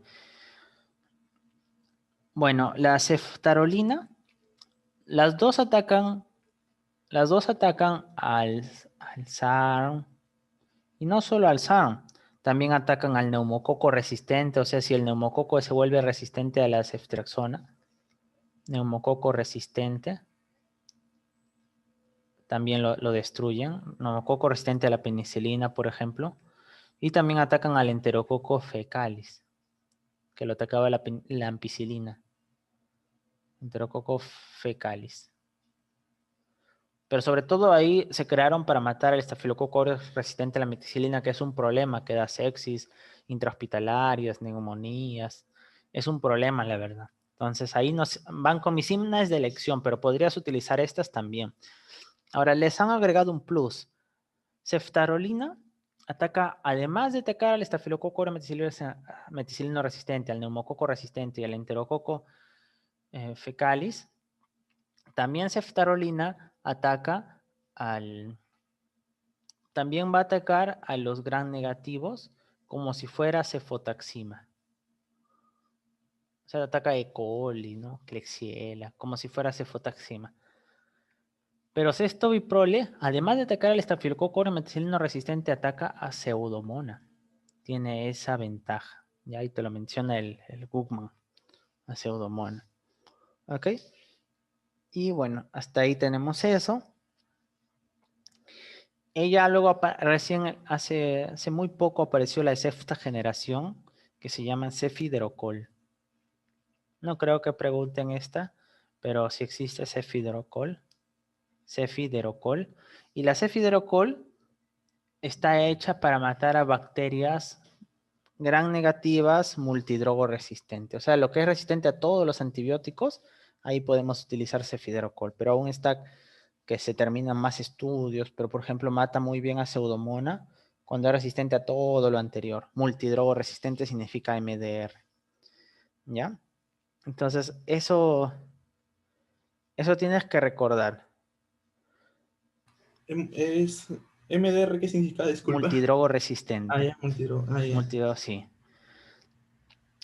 Speaker 1: Bueno, la ceftarolina, las dos atacan al SARM, y no solo al SARM, también atacan al neumococo resistente, o sea, si el neumococo se vuelve resistente a la ceftriaxona, neumococo resistente, también lo destruyen, neumococo resistente a la penicilina, por ejemplo, y también atacan al enterococo fecalis, que lo atacaba la ampicilina, enterococo fecalis. Pero sobre todo ahí se crearon para matar el estafilococo aureus resistente a la meticilina, que es un problema, que da sepsis, intrahospitalarias, neumonías. Es un problema, la verdad. Entonces ahí nos vancomicina es de elección, pero podrías utilizar estas también. Ahora, les han agregado un plus. Ceftarolina ataca, además de atacar al estafilococo aureus meticilino resistente, al neumococo resistente y al enterococo fecalis, también ceftarolina ataca también va a atacar a los gram negativos como si fuera cefotaxima. O sea, ataca E. coli, ¿no? Klebsiella, como si fuera cefotaxima. Pero ceftobiprole, además de atacar al estafilococo aureus meticilino resistente, ataca a Pseudomonas. Tiene esa ventaja. Ya ahí te lo menciona el Gugman, a Pseudomonas. ¿Ok? Y bueno, hasta ahí tenemos eso. Ella luego recién hace muy poco apareció la sexta generación que se llama Cefiderocol. No creo que pregunten esta, pero sí existe Cefiderocol. Cefiderocol. Y la Cefiderocol está hecha para matar a bacterias gram negativas multidrogo resistente. O sea, lo que es resistente a todos los antibióticos, ahí podemos utilizar Cefiderocol, pero aún está que se terminan más estudios, pero por ejemplo mata muy bien a Pseudomonas cuando es resistente a todo lo anterior. Multidrogo resistente significa MDR. ¿Ya? Entonces, eso tienes que recordar.
Speaker 2: Es MDR, ¿qué significa? Disculpa.
Speaker 1: Multidrogo
Speaker 2: Ah,
Speaker 1: resistente.
Speaker 2: ya, multidroga. Ah, ya.
Speaker 1: Multidrogo, sí.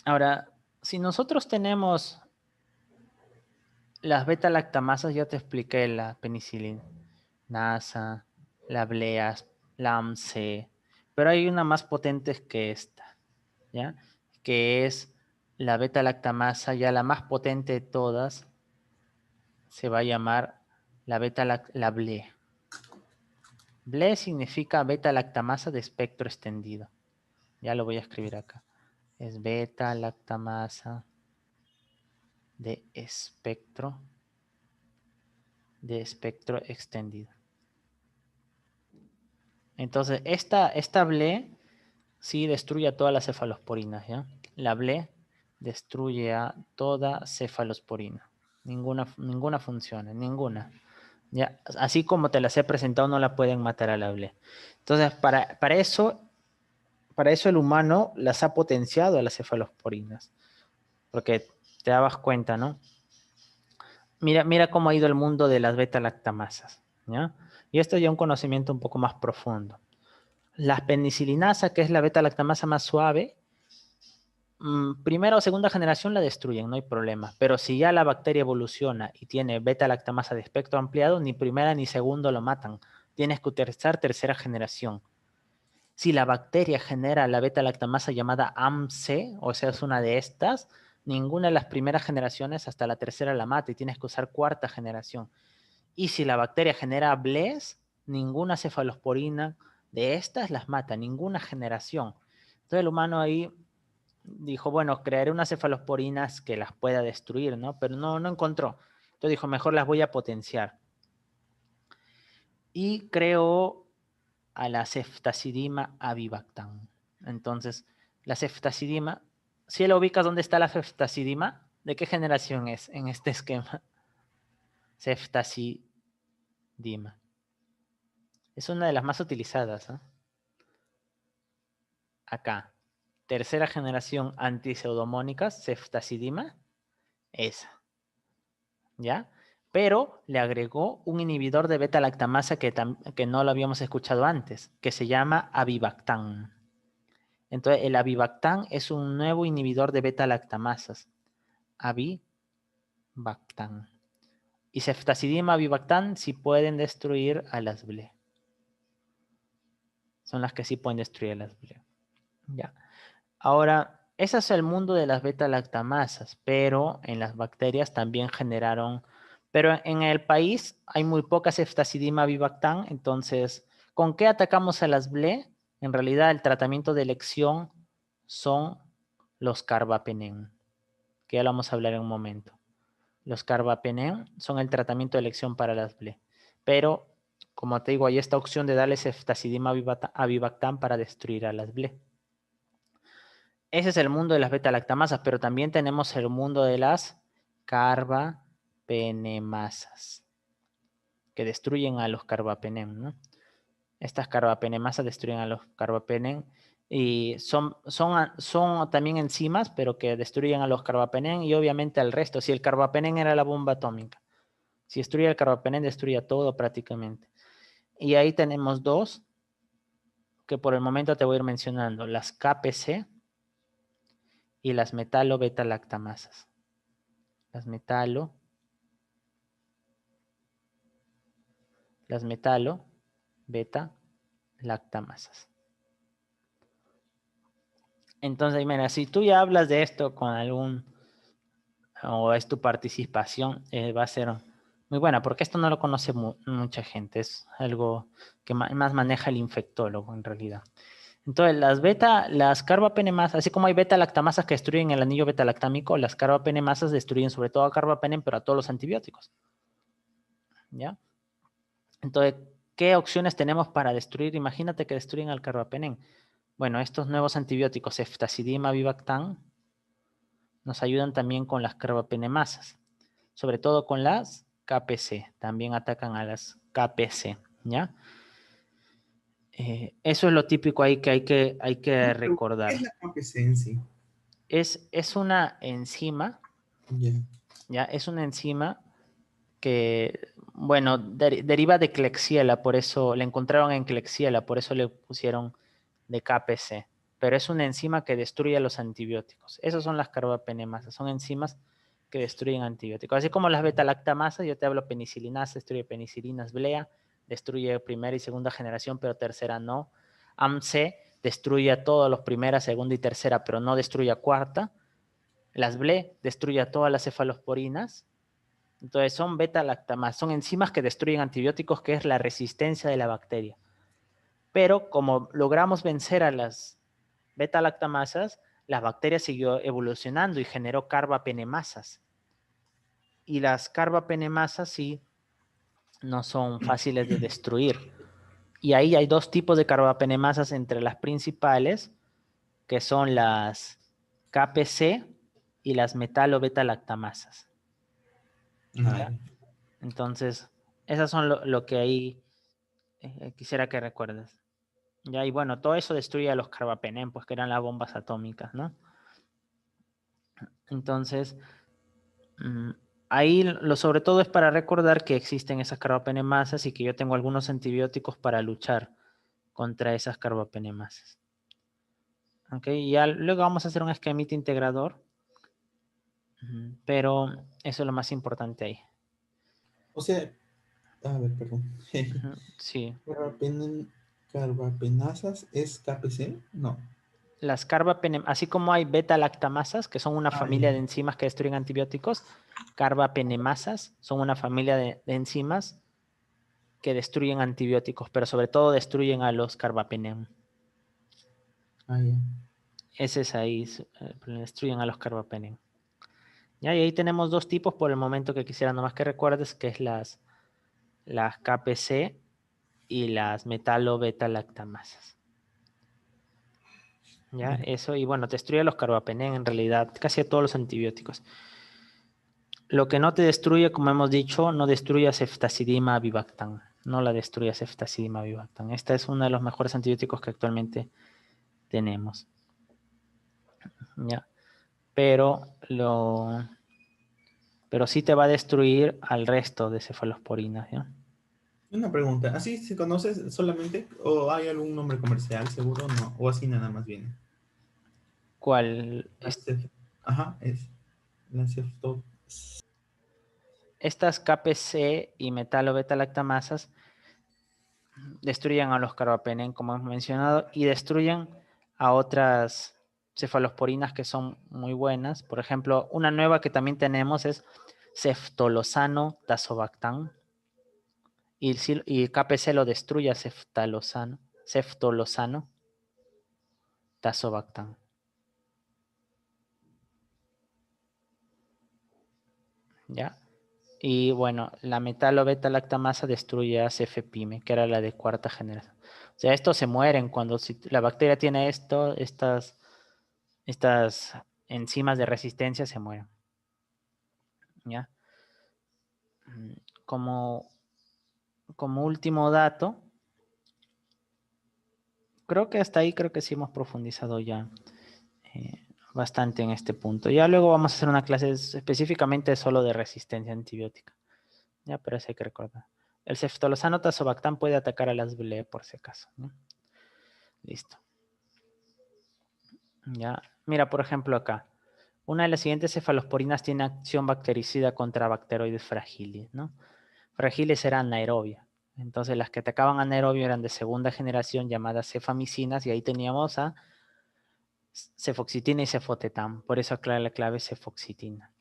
Speaker 1: Ahora, si nosotros tenemos las beta-lactamasas, ya te expliqué la penicilina, NASA, la Bleas, la AMC, pero hay una más potente que esta, ¿ya? Que es la beta-lactamasa, ya la más potente de todas, se va a llamar la BLE. BLE significa beta-lactamasa de espectro extendido. Ya lo voy a escribir acá. Es beta-lactamasa de espectro extendido. Entonces, esta BLE sí destruye a todas las cefalosporinas, ¿ya? La BLE destruye a toda cefalosporina. Ninguna funciona, ninguna. ¿Ya? Así como te las he presentado, no la pueden matar a la BLE. Entonces, para eso el humano las ha potenciado a las cefalosporinas. Porque te dabas cuenta, ¿no? Mira cómo ha ido el mundo de las beta-lactamasas, ¿ya? Y esto ya es un conocimiento un poco más profundo. La penicilinasa, que es la beta-lactamasa más suave, primera o segunda generación la destruyen, no hay problema. Pero si ya la bacteria evoluciona y tiene beta-lactamasa de espectro ampliado, ni primera ni segundo lo matan. Tienes que utilizar tercera generación. Si la bacteria genera la beta-lactamasa llamada AMC, o sea, es una de estas, ninguna de las primeras generaciones hasta la tercera la mata y tienes que usar cuarta generación. Y si la bacteria genera BLES, ninguna cefalosporina de estas las mata, ninguna generación. Entonces el humano ahí dijo, bueno, crearé unas cefalosporinas que las pueda destruir, ¿no? Pero no encontró. Entonces dijo, mejor las voy a potenciar. Y creó a la Ceftazidima avibactam. Entonces, la Ceftazidima, si lo ubicas, ¿dónde está la Ceftazidima? ¿De qué generación es en este esquema? Ceftazidima. Es una de las más utilizadas, ¿eh? Acá. Tercera generación antiseudomónicas, Ceftazidima. Esa. ¿Ya? Pero le agregó un inhibidor de beta-lactamasa que no lo habíamos escuchado antes, que se llama avibactam. Entonces, el avibactam es un nuevo inhibidor de beta-lactamasas. Avibactam. Y ceftazidima, avibactam sí pueden destruir a las BLE. Son las que sí pueden destruir a las BLE. Ya. Ahora, ese es el mundo de las beta-lactamasas, pero en las bacterias también generaron. Pero en el país hay muy poca ceftazidima avibactam, entonces, ¿con qué atacamos a las BLE? En realidad, el tratamiento de elección son los carbapenem, que ya lo vamos a hablar en un momento. Los carbapenem son el tratamiento de elección para las BLE. Pero, como te digo, hay esta opción de darle ceftazidima avibactam para destruir a las BLE. Ese es el mundo de las beta-lactamasas, pero también tenemos el mundo de las carbapenemasas, que destruyen a los carbapenem, ¿no? Estas carbapenemasas destruyen a los carbapenem y son también enzimas, pero que destruyen a los carbapenem y obviamente al resto. Si el carbapenem era la bomba atómica, si destruye el carbapenem, destruye todo prácticamente. Y ahí tenemos dos que por el momento te voy a ir mencionando, las KPC y las metalo-beta-lactamasas. Las metalo-beta-lactamasas. Entonces, mira, si tú ya hablas de esto con algún, o es tu participación, va a ser muy buena, porque esto no lo conoce mucha gente, es algo que más maneja el infectólogo en realidad. Entonces, las carbapenemasas, así como hay beta-lactamasas que destruyen el anillo beta-lactámico, las carbapenemasas destruyen sobre todo a carbapenem, pero a todos los antibióticos. ¿Ya? Entonces, ¿qué opciones tenemos para destruir? Imagínate que destruyen al carbapenem. Bueno, estos nuevos antibióticos, ceftazidima, avibactam, nos ayudan también con las carbapenemasas, sobre todo con las KPC. También atacan a las KPC, ¿ya? Eso es lo típico ahí que hay que
Speaker 2: ¿Qué es
Speaker 1: recordar.
Speaker 2: la KPC en sí?
Speaker 1: Es una enzima,
Speaker 2: Ya.
Speaker 1: ¿ya? Es una enzima que, bueno, deriva de Klebsiella, por eso le encontraron en Klebsiella, por eso le pusieron de KPC. Pero es una enzima que destruye los antibióticos. Esas son las carbapenemasas, son enzimas que destruyen antibióticos. Así como las beta-lactamasas, yo te hablo penicilinasa, destruye penicilinas, blea, destruye primera y segunda generación, pero tercera no. AMC destruye a todos los primera, segunda y tercera, pero no destruye a cuarta. Las BLE destruye a todas las cefalosporinas. Entonces son beta-lactamasas, son enzimas que destruyen antibióticos, que es la resistencia de la bacteria. Pero como logramos vencer a las beta-lactamasas, la bacteria siguió evolucionando y generó carbapenemasas. Y las carbapenemasas sí no son fáciles de destruir. Y ahí hay dos tipos de carbapenemasas entre las principales, que son las KPC y las metalo-beta-lactamasas. ¿Ya? Entonces, esas son lo que ahí quisiera que recuerdes. Ya, y bueno, todo eso destruye a los carbapenem, pues que eran las bombas atómicas, ¿no? Entonces, ahí sobre todo es para recordar que existen esas carbapenemasas y que yo tengo algunos antibióticos para luchar contra esas carbapenemasas. ¿Ok? Y ya luego vamos a hacer un esquemita integrador, pero eso es lo más importante ahí.
Speaker 2: O sea, a ver, perdón.
Speaker 1: Sí.
Speaker 2: Carbapenasas es KPC? No.
Speaker 1: Las carbapenemasas, así como hay beta-lactamasas, que son una
Speaker 2: Ah,
Speaker 1: familia
Speaker 2: ya.
Speaker 1: de enzimas que destruyen antibióticos, carbapenemasas son una familia de enzimas que destruyen antibióticos, pero sobre todo destruyen a los carbapenem.
Speaker 2: Ah, ya.
Speaker 1: ese es ahí, destruyen a los carbapenem. ¿Ya? Y ahí tenemos dos tipos por el momento que quisiera nomás que recuerdes, que es las KPC y las metalo-beta-lactamasas. ¿Ya? Eso, y bueno, te destruye los carbapenem en realidad, casi a todos los antibióticos. Lo que no te destruye, como hemos dicho, no destruye a ceftazidima avibactam. No la destruye a ceftazidima avibactam. Esta es uno de los mejores antibióticos que actualmente tenemos. ¿Ya? Pero sí te va a destruir al resto de cefalosporinas, ¿ya?
Speaker 2: Una pregunta, ¿así se conoce solamente o hay algún nombre comercial seguro? No, o así nada más viene.
Speaker 1: ¿Cuál?
Speaker 2: La Ajá, es la cefto.
Speaker 1: Estas KPC y metalo-beta-lactamasas destruyen a los carbapenem, como hemos mencionado, y destruyen a otras cefalosporinas que son muy buenas. Por ejemplo, una nueva que también tenemos es ceftolozano tazobactam, y KPC lo destruye a ceftolozano tazobactam. ¿Ya? Y bueno, la metalo-beta-lactamasa destruye a cefepime, que era la de cuarta generación. O sea, estos se mueren cuando si la bacteria tiene estas enzimas de resistencia se mueren. ¿Ya? Como, como último dato, creo que hasta ahí creo que sí hemos profundizado ya bastante en este punto. Ya luego vamos a hacer una clase específicamente solo de resistencia antibiótica. Ya, pero eso hay que recordar. El ceftolozano tazobactam puede atacar a las BLE por si acaso, ¿no? Listo. Ya. Mira, por ejemplo, acá. Una de las siguientes cefalosporinas tiene acción bactericida contra bacteroides fragiles, ¿no? Fragiles eran anaerobia. Entonces, las que atacaban anaerobio eran de segunda generación llamadas cefamicinas, y ahí teníamos a cefoxitina y cefotetam. Por eso acá la clave es cefoxitina.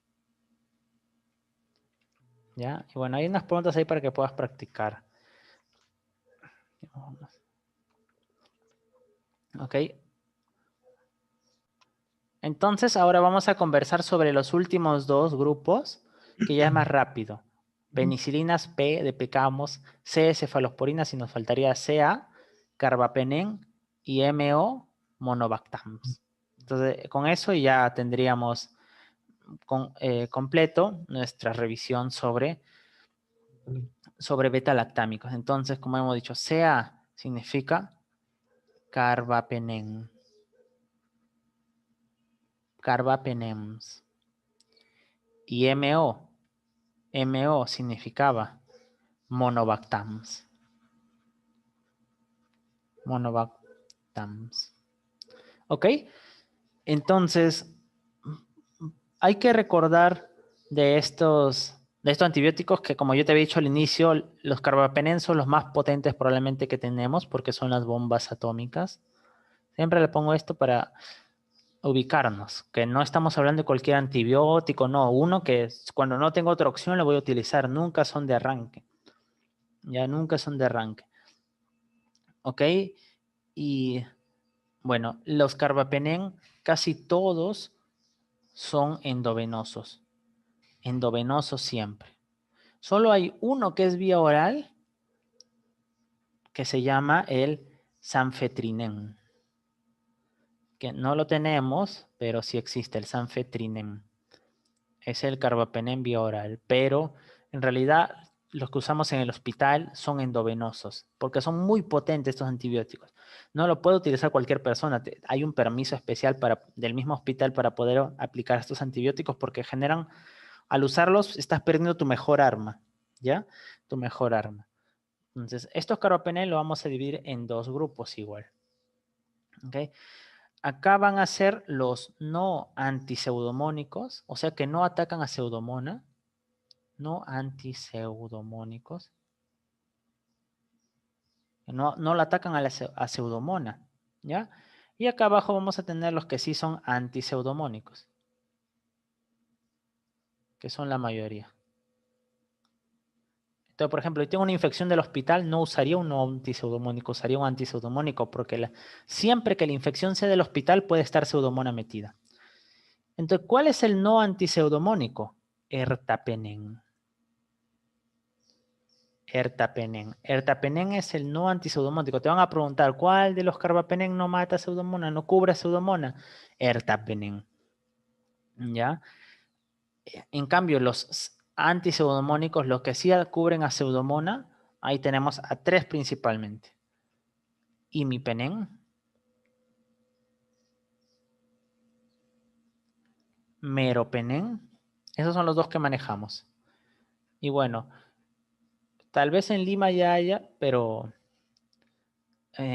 Speaker 1: ¿Ya? Y bueno, hay unas preguntas ahí para que puedas practicar. ¿Ok? Entonces, ahora vamos a conversar sobre los últimos dos grupos, que ya es más rápido. Penicilinas P de pecamos, C cefalosporinas y nos faltaría CA, carbapenem y MO monobactams. Entonces, con eso ya tendríamos completo nuestra revisión sobre beta-lactámicos. Entonces, como hemos dicho, CA significa carbapenem. Carbapenems. Y MO significaba monobactams. Monobactams. ¿Ok? Entonces, hay que recordar de estos antibióticos que, como yo te había dicho al inicio, los carbapenem son los más potentes probablemente que tenemos porque son las bombas atómicas. Siempre le pongo esto para ubicarnos, que no estamos hablando de cualquier antibiótico, no, uno que cuando no tengo otra opción lo voy a utilizar, nunca son de arranque. Ya nunca son de arranque. ¿Ok? Y bueno, los carbapenem casi todos son endovenosos. Endovenosos siempre. Solo hay uno que es vía oral que se llama el sanfetrinen. Que no lo tenemos, pero sí existe el sanfetrinen. Es el carbapenem vía oral, pero en realidad los que usamos en el hospital son endovenosos, porque son muy potentes estos antibióticos. No lo puede utilizar cualquier persona. Hay un permiso especial del mismo hospital para poder aplicar estos antibióticos porque generan, al usarlos, estás perdiendo tu mejor arma, ¿ya? Tu mejor arma. Entonces, estos carbapenem lo vamos a dividir en dos grupos igual. ¿Ok? Acá van a ser los no antiseudomónicos, o sea que no atacan a Pseudomonas, no antiseudomónicos, no la atacan a Pseudomonas, ¿ya? Y acá abajo vamos a tener los que sí son antiseudomónicos, que son la mayoría. Entonces, por ejemplo, si tengo una infección del hospital, no usaría un no antiseudomónico, usaría un antiseudomónico, porque siempre que la infección sea del hospital puede estar Pseudomonas metida. Entonces, ¿cuál es el no antiseudomónico? Ertapenem. Ertapenem. Ertapenem es el no antiseudomónico. Te van a preguntar, ¿cuál de los carbapenem no mata Pseudomonas, no cubre Pseudomonas? Ertapenem. ¿Ya? En cambio, los antiseudomónicos, los que sí cubren a Pseudomonas, ahí tenemos a 3 principalmente. Imipenem, meropenem, esos son los 2 que manejamos. Y bueno, tal vez en Lima ya haya, pero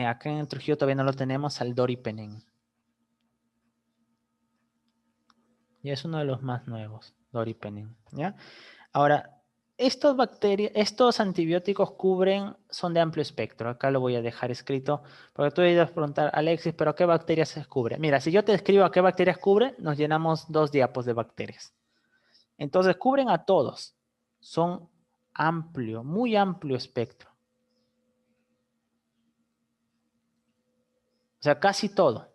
Speaker 1: acá en Trujillo todavía no lo tenemos, al doripenem. Y es uno de los más nuevos, doripenem, ¿ya? Ahora, estos antibióticos son de amplio espectro. Acá lo voy a dejar escrito, porque tú ibas a preguntar, Alexis, ¿pero qué bacterias se cubre? Mira, si yo te escribo a qué bacterias cubre, nos llenamos 2 diapos de bacterias. Entonces, cubren a todos. Son amplio, muy amplio espectro. O sea, casi todo.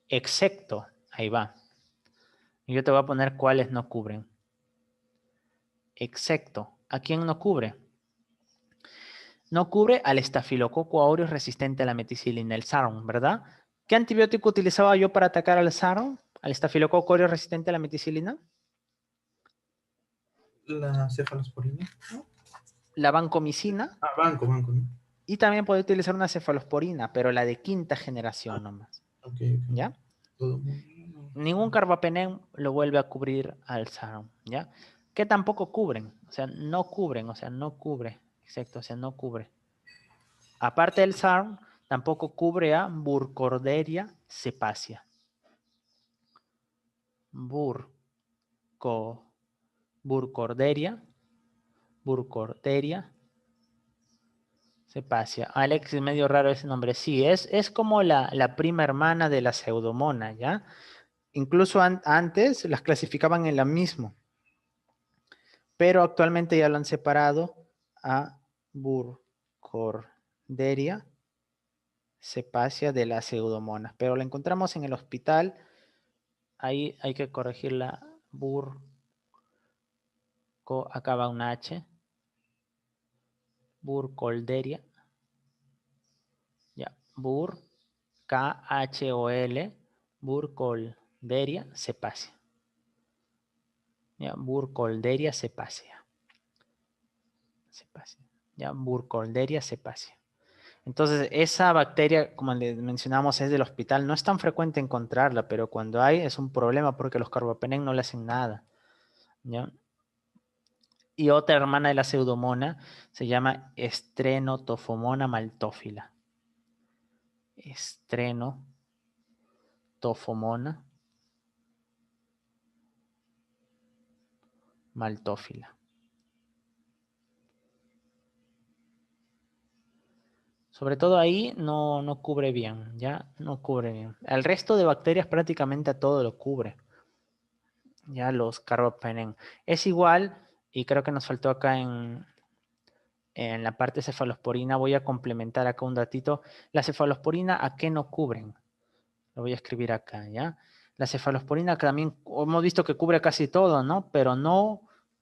Speaker 1: Excepto, ahí va. Y yo te voy a poner cuáles no cubren. Excepto, ¿a quién no cubre? No cubre al estafilococo aureus resistente a la meticilina, el SARM, ¿verdad? ¿Qué antibiótico utilizaba yo para atacar al SARM, al estafilococo aureus resistente a la meticilina?
Speaker 2: La cefalosporina, ¿no?
Speaker 1: La vancomicina.
Speaker 2: Ah, banco, ¿no?
Speaker 1: Y también puede utilizar una cefalosporina, pero la de 5ª generación nomás.
Speaker 2: Ok.
Speaker 1: ¿Ya?
Speaker 2: Todo muy bien.
Speaker 1: Ningún carbapenem lo vuelve a cubrir al SARM, ¿ya? Que tampoco cubren, o sea, no cubre, exacto, o sea, no cubre. Aparte del SARM, tampoco cubre a Burkholderia cepacia. Burkholderia cepacia. Alex, es medio raro ese nombre. Sí, es como la prima hermana de la pseudomona, ¿ya? Incluso antes las clasificaban en la misma, pero actualmente ya lo han separado a Burkholderia cepacia de las pseudomonas. Pero la encontramos en el hospital. Ahí hay que corregirla. Acá va una H. Burkholderia. Ya, K-H-O-L. Burkholderia cepacia. Ya, Burkholderia cepacia. Ya, Burkholderia cepacia. Entonces, esa bacteria, como les mencionamos, es del hospital. No es tan frecuente encontrarla, pero cuando hay es un problema porque los carbapenem no le hacen nada. ¿Ya? Y otra hermana de la pseudomona se llama Strenotophomonas maltophilia. Strenotophomonas maltophilia. Sobre todo ahí no cubre bien, ¿ya? No cubre bien. El resto de bacterias prácticamente a todo lo cubre. Ya los carbapenem. Es igual, y creo que nos faltó acá en la parte cefalosporina, voy a complementar acá un datito. La cefalosporina, ¿a qué no cubren? Lo voy a escribir acá, ¿ya? La cefalosporina que también hemos visto que cubre casi todo, ¿no? Pero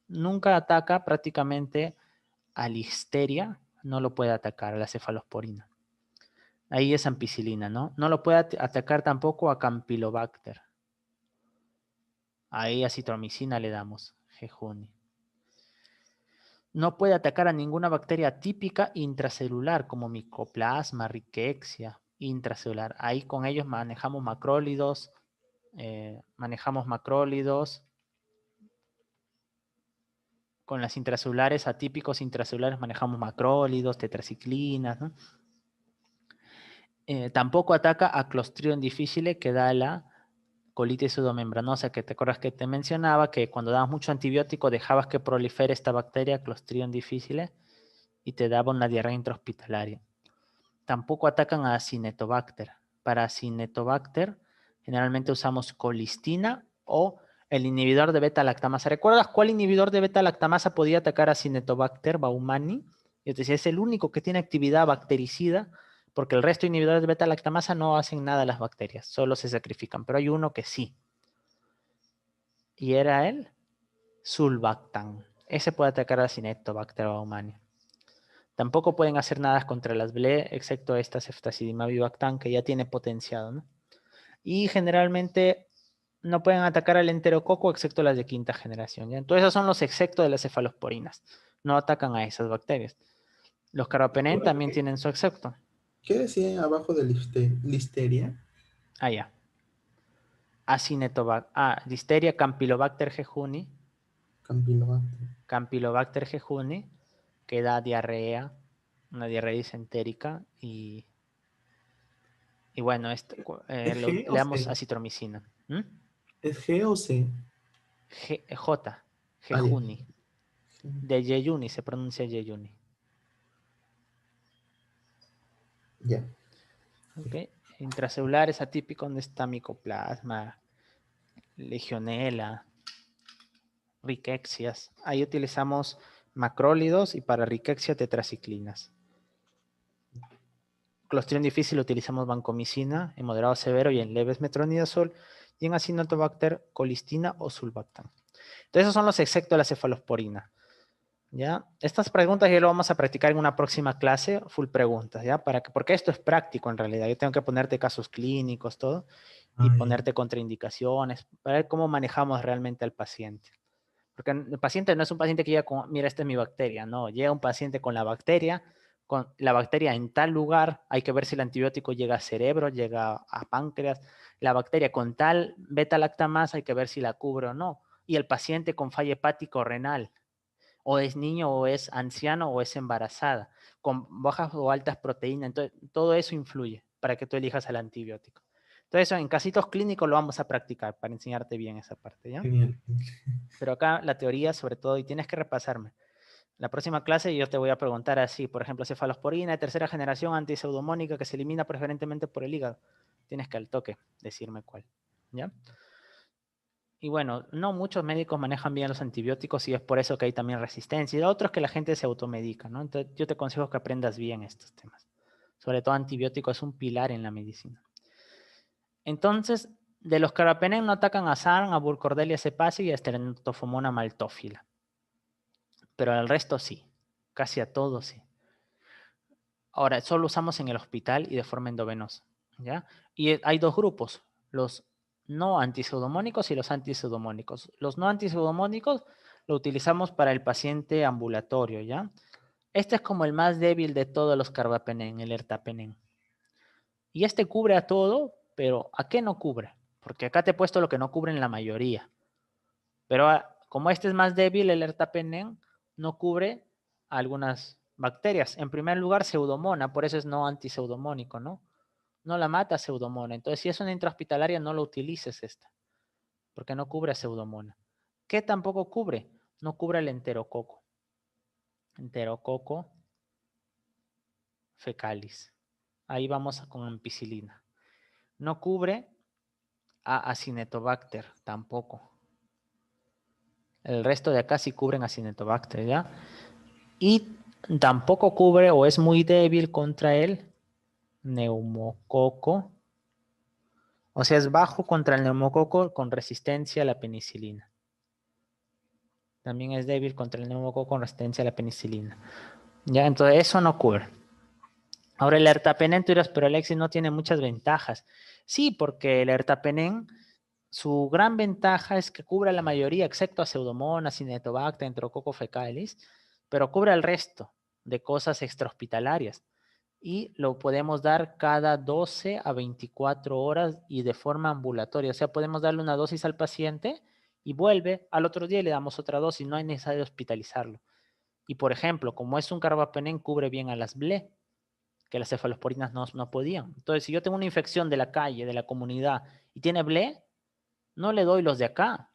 Speaker 1: nunca ataca prácticamente a Listeria, no lo puede atacar a la cefalosporina. Ahí es ampicilina, ¿no? No lo puede atacar tampoco a Campylobacter. Ahí acitromicina le damos, Jejuni. No puede atacar a ninguna bacteria típica intracelular como Mycoplasma, Rickettsia, intracelular. Ahí con ellos manejamos macrólidos, Con las intracelulares, atípicos intracelulares, manejamos macrólidos, tetraciclinas, ¿no? Tampoco ataca a Clostridium difficile, que da la colitis pseudomembranosa, que te acuerdas que te mencionaba que cuando dabas mucho antibiótico dejabas que prolifere esta bacteria, Clostridium difficile, y te daba una diarrea intrahospitalaria. Tampoco atacan a Acinetobacter. Para Acinetobacter generalmente usamos colistina o El inhibidor de beta-lactamasa. ¿Recuerdas cuál inhibidor de beta-lactamasa podía atacar a Cinetobacter baumannii? Yo te decía, es el único que tiene actividad bactericida, porque el resto de inhibidores de beta-lactamasa no hacen nada a las bacterias, solo se sacrifican. Pero hay uno que sí. Y era el Sulbactam. Ese puede atacar a Cinetobacter baumannii. Tampoco pueden hacer nada contra las BLE, excepto esta ceftazidimab-bivactam, que ya tiene potenciado, ¿no? Y generalmente no pueden atacar al enterococo, excepto las de quinta generación, ¿ya? Entonces esos son los exceptos de las cefalosporinas. No atacan a esas bacterias. Los carbapenem
Speaker 2: Ahora,
Speaker 1: también tienen su excepto.
Speaker 2: ¿qué decía abajo de listeria?
Speaker 1: Ah, ya. Listeria Campylobacter jejuni.
Speaker 2: Campylobacter.
Speaker 1: Campylobacter jejuni, que da diarrea, una diarrea disentérica y bueno,
Speaker 2: ¿Es G
Speaker 1: le
Speaker 2: o
Speaker 1: damos
Speaker 2: C?
Speaker 1: acitromicina. ¿Mm?
Speaker 2: ¿Es G o C?
Speaker 1: J,
Speaker 2: Ah, ya.
Speaker 1: jejuni. De Yeyuni, se pronuncia Yeyuni.
Speaker 2: Ya.
Speaker 1: ¿Okay? Intracelulares atípicos donde está micoplasma, legionela, riquexias. Ahí utilizamos macrólidos y para riquexia tetraciclinas. Clostridium difícil utilizamos vancomicina en moderado severo y en leves metronidazol y en Acinetobacter colistina o sulbactam. Entonces esos son los exceptos de la cefalosporina. ¿Ya? Estas preguntas ya lo vamos a practicar en una próxima clase, full preguntas, ¿ya? Porque esto es práctico en realidad. Yo tengo que ponerte casos clínicos, todo, y
Speaker 2: Ah, ya.
Speaker 1: ponerte contraindicaciones, para ver cómo manejamos realmente al paciente. Porque el paciente no es un paciente que llega con, mira, esta es mi bacteria, no, llega un paciente con la bacteria en tal lugar, hay que ver si el antibiótico llega a cerebro, llega a páncreas, la bacteria con tal beta-lactamasa, hay que ver si la cubre o no, y el paciente con falla hepático renal, o es niño, o es anciano, o es embarazada, con bajas o altas proteínas, entonces todo eso influye para que tú elijas el antibiótico. Entonces, en casitos clínicos lo vamos a practicar para enseñarte bien esa parte, ¿ya?
Speaker 2: Genial.
Speaker 1: Pero acá la teoría, sobre todo, y tienes que repasarme. La próxima clase yo te voy a preguntar así, por ejemplo, cefalosporina de tercera generación antiseudomónica que se elimina preferentemente por el hígado. Tienes que al toque decirme cuál, ¿ya? Y bueno, no muchos médicos manejan bien los antibióticos y es por eso que hay también resistencia. Y otros que la gente se automedica, ¿no? Entonces yo te aconsejo que aprendas bien estos temas. Sobre todo antibiótico es un pilar en la medicina. Entonces, de los carbapenem no atacan a SARM, a Burkholderia cepaci y a Sternotofomona maltófila. Pero al resto sí, casi a todos sí. Ahora, eso lo usamos en el hospital y de forma endovenosa, ¿ya? Y hay dos grupos, los no antiseudomónicos y los antiseudomónicos. Los no antiseudomónicos lo utilizamos para el paciente ambulatorio, ¿ya? Este es como el más débil de todos los carbapenem, el ertapenem. Y este cubre a todo, pero ¿a qué no cubre? Porque acá te he puesto lo que no cubren la mayoría. Pero como este es más débil, el ertapenem no cubre a algunas bacterias. En primer lugar, pseudomona, por eso es no antiseudomónico, ¿no? No la mata pseudomona. Entonces, si es una intrahospitalaria, no lo utilices esta, porque no cubre a pseudomona. ¿Qué tampoco cubre? No cubre el enterococo. Enterococo fecalis. Ahí vamos con ampicilina. No cubre a Acinetobacter tampoco. El resto de acá sí cubren Acinetobacter, ¿ya? Y tampoco cubre o es muy débil contra el neumococo. O sea, es bajo contra el neumococo con resistencia a la penicilina. También es débil contra el neumococo con resistencia a la penicilina. Ya, entonces eso no cubre. Ahora el ertapenem tiraspirolexis no tiene muchas ventajas. Sí, porque el ertapenem, su gran ventaja es que cubre a la mayoría, excepto a Pseudomonas, Cinetobacter, Enterococo fecalis, pero cubre al resto de cosas extrahospitalarias. Y lo podemos dar cada 12 a 24 horas y de forma ambulatoria. O sea, podemos darle una dosis al paciente y vuelve al otro día y le damos otra dosis. No es necesario hospitalizarlo. Y por ejemplo, como es un carbapenem, cubre bien a las BLE, que las cefalosporinas no podían. Entonces, si yo tengo una infección de la calle, de la comunidad, y tiene BLE, no le doy los de acá.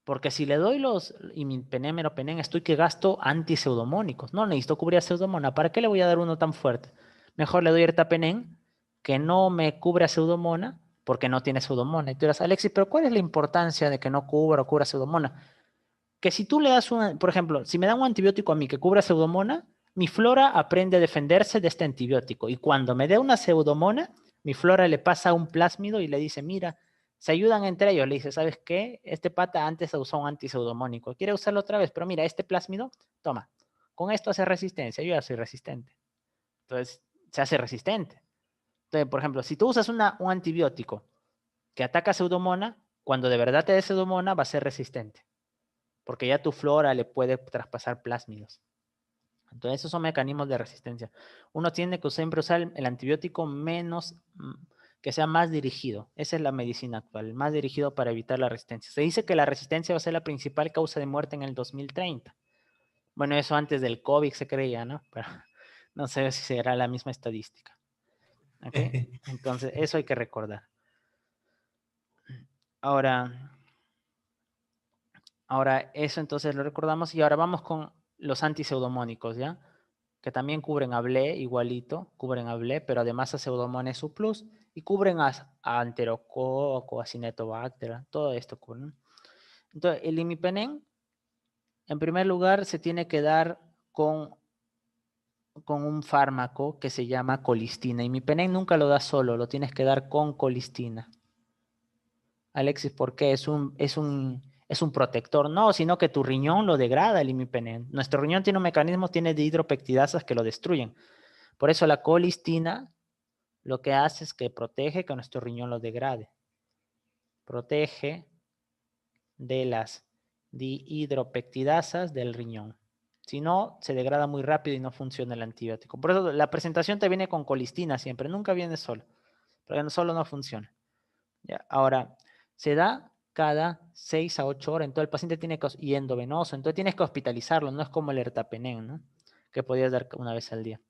Speaker 1: Porque si le doy los imipenem, meropenem, estoy que gasto antiseudomónicos. No necesito cubrir a pseudomona. ¿Para qué le voy a dar uno tan fuerte? Mejor le doy ertapenem, que no me cubre a pseudomona, porque no tiene pseudomonas. Y tú dirás, Alexis, pero ¿cuál es la importancia de que no cubra o cubra pseudomonas? Que si tú le das por ejemplo, si me dan un antibiótico a mí que cubra pseudomonas, mi flora aprende a defenderse de este antibiótico. Y cuando me dé una pseudomona, mi flora le pasa un plásmido y le dice, mira, se ayudan entre ellos. Le dice, ¿sabes qué? Este pata antes usó un antiseudomónico. Quiere usarlo otra vez, pero mira, este plásmido, toma. Con esto hace resistencia. Yo ya soy resistente. Entonces, se hace resistente. Entonces, por ejemplo, si tú usas un antibiótico que ataca pseudomona, cuando de verdad te dé pseudomona, va a ser resistente. Porque ya tu flora le puede traspasar plásmidos. Entonces, esos son mecanismos de resistencia. Uno tiene que siempre usar el antibiótico menos, que sea más dirigido. Esa es la medicina actual, más dirigido para evitar la resistencia. Se dice que la resistencia va a ser la principal causa de muerte en el 2030. Bueno, eso antes del COVID se creía, ¿no? Pero no sé si será la misma estadística. ¿Okay? Entonces, eso hay que recordar. Ahora, eso entonces lo recordamos y ahora vamos con los antiseudomónicos, ¿ya? Que también cubren a BLE igualito, cubren a BLE, pero además a Pseudomonas subplus y cubren a Enterococo, a Cinetobacter, todo esto cubren. Entonces, el imipenem, en primer lugar, se tiene que dar con un fármaco que se llama colistina. Imipenem nunca lo das solo, lo tienes que dar con colistina. Alexis, ¿por qué? Es un protector. No, sino que tu riñón lo degrada el imipenem. Nuestro riñón tiene un mecanismo, tiene dihidropeptidasas que lo destruyen. Por eso la colistina lo que hace es que protege que nuestro riñón lo degrade. Protege de las dihidropeptidasas del riñón. Si no, se degrada muy rápido y no funciona el antibiótico. Por eso la presentación te viene con colistina siempre, nunca viene solo. Porque solo no funciona. ¿Ya? Ahora, se da cada 6 a 8 horas, entonces el paciente tiene que y endovenoso, entonces tienes que hospitalizarlo, no es como el ertapenem, ¿no? Que podías dar una vez al día.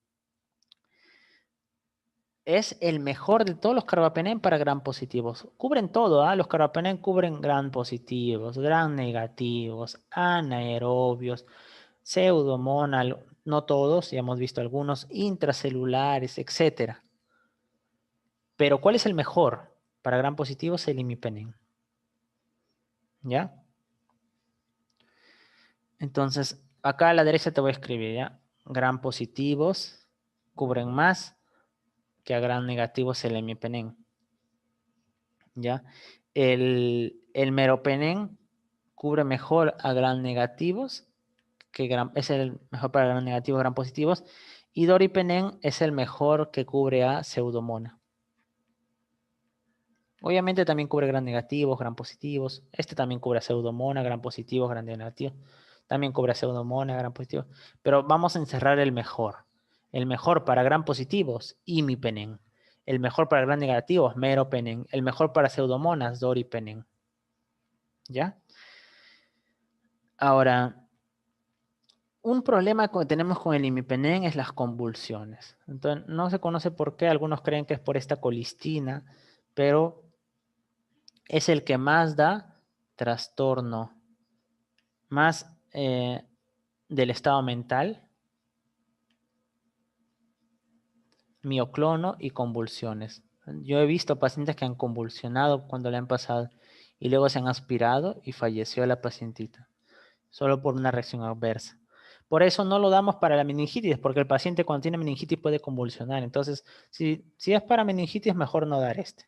Speaker 1: Es el mejor de todos los carbapenem para gram positivos. Cubren todo, ¿eh? Los carbapenem cubren gram positivos, gram negativos, anaerobios, pseudomonal, no todos, ya hemos visto algunos, intracelulares, etcétera. Pero ¿cuál es el mejor para gram positivos? El imipenem. ¿Ya? Entonces, acá a la derecha te voy a escribir, ¿ya? Gram positivos cubren más que a gram negativos el imipenem. ¿Ya? El meropenem cubre mejor a gram negativos, es el mejor para gram negativos, gram positivos, y doripenem es el mejor que cubre a pseudomona. Obviamente también cubre gram negativos, gram positivos. Este también cubre a pseudomona, gram positivos, gram negativos. También cubre a pseudomona, gram positivos. Pero vamos a encerrar el mejor. El mejor para gram positivos, imipenem. El mejor para gram negativos, meropenem. El mejor para pseudomonas, doripenem. ¿Ya? Ahora, un problema que tenemos con el imipenem es las convulsiones. Entonces, no se conoce por qué. Algunos creen que es por esta colistina, pero es el que más da trastorno, más del estado mental, mioclono y convulsiones. Yo he visto pacientes que han convulsionado cuando le han pasado y luego se han aspirado y falleció la pacientita, solo por una reacción adversa. Por eso no lo damos para la meningitis, porque el paciente cuando tiene meningitis puede convulsionar. Entonces, si es para meningitis, mejor no dar este,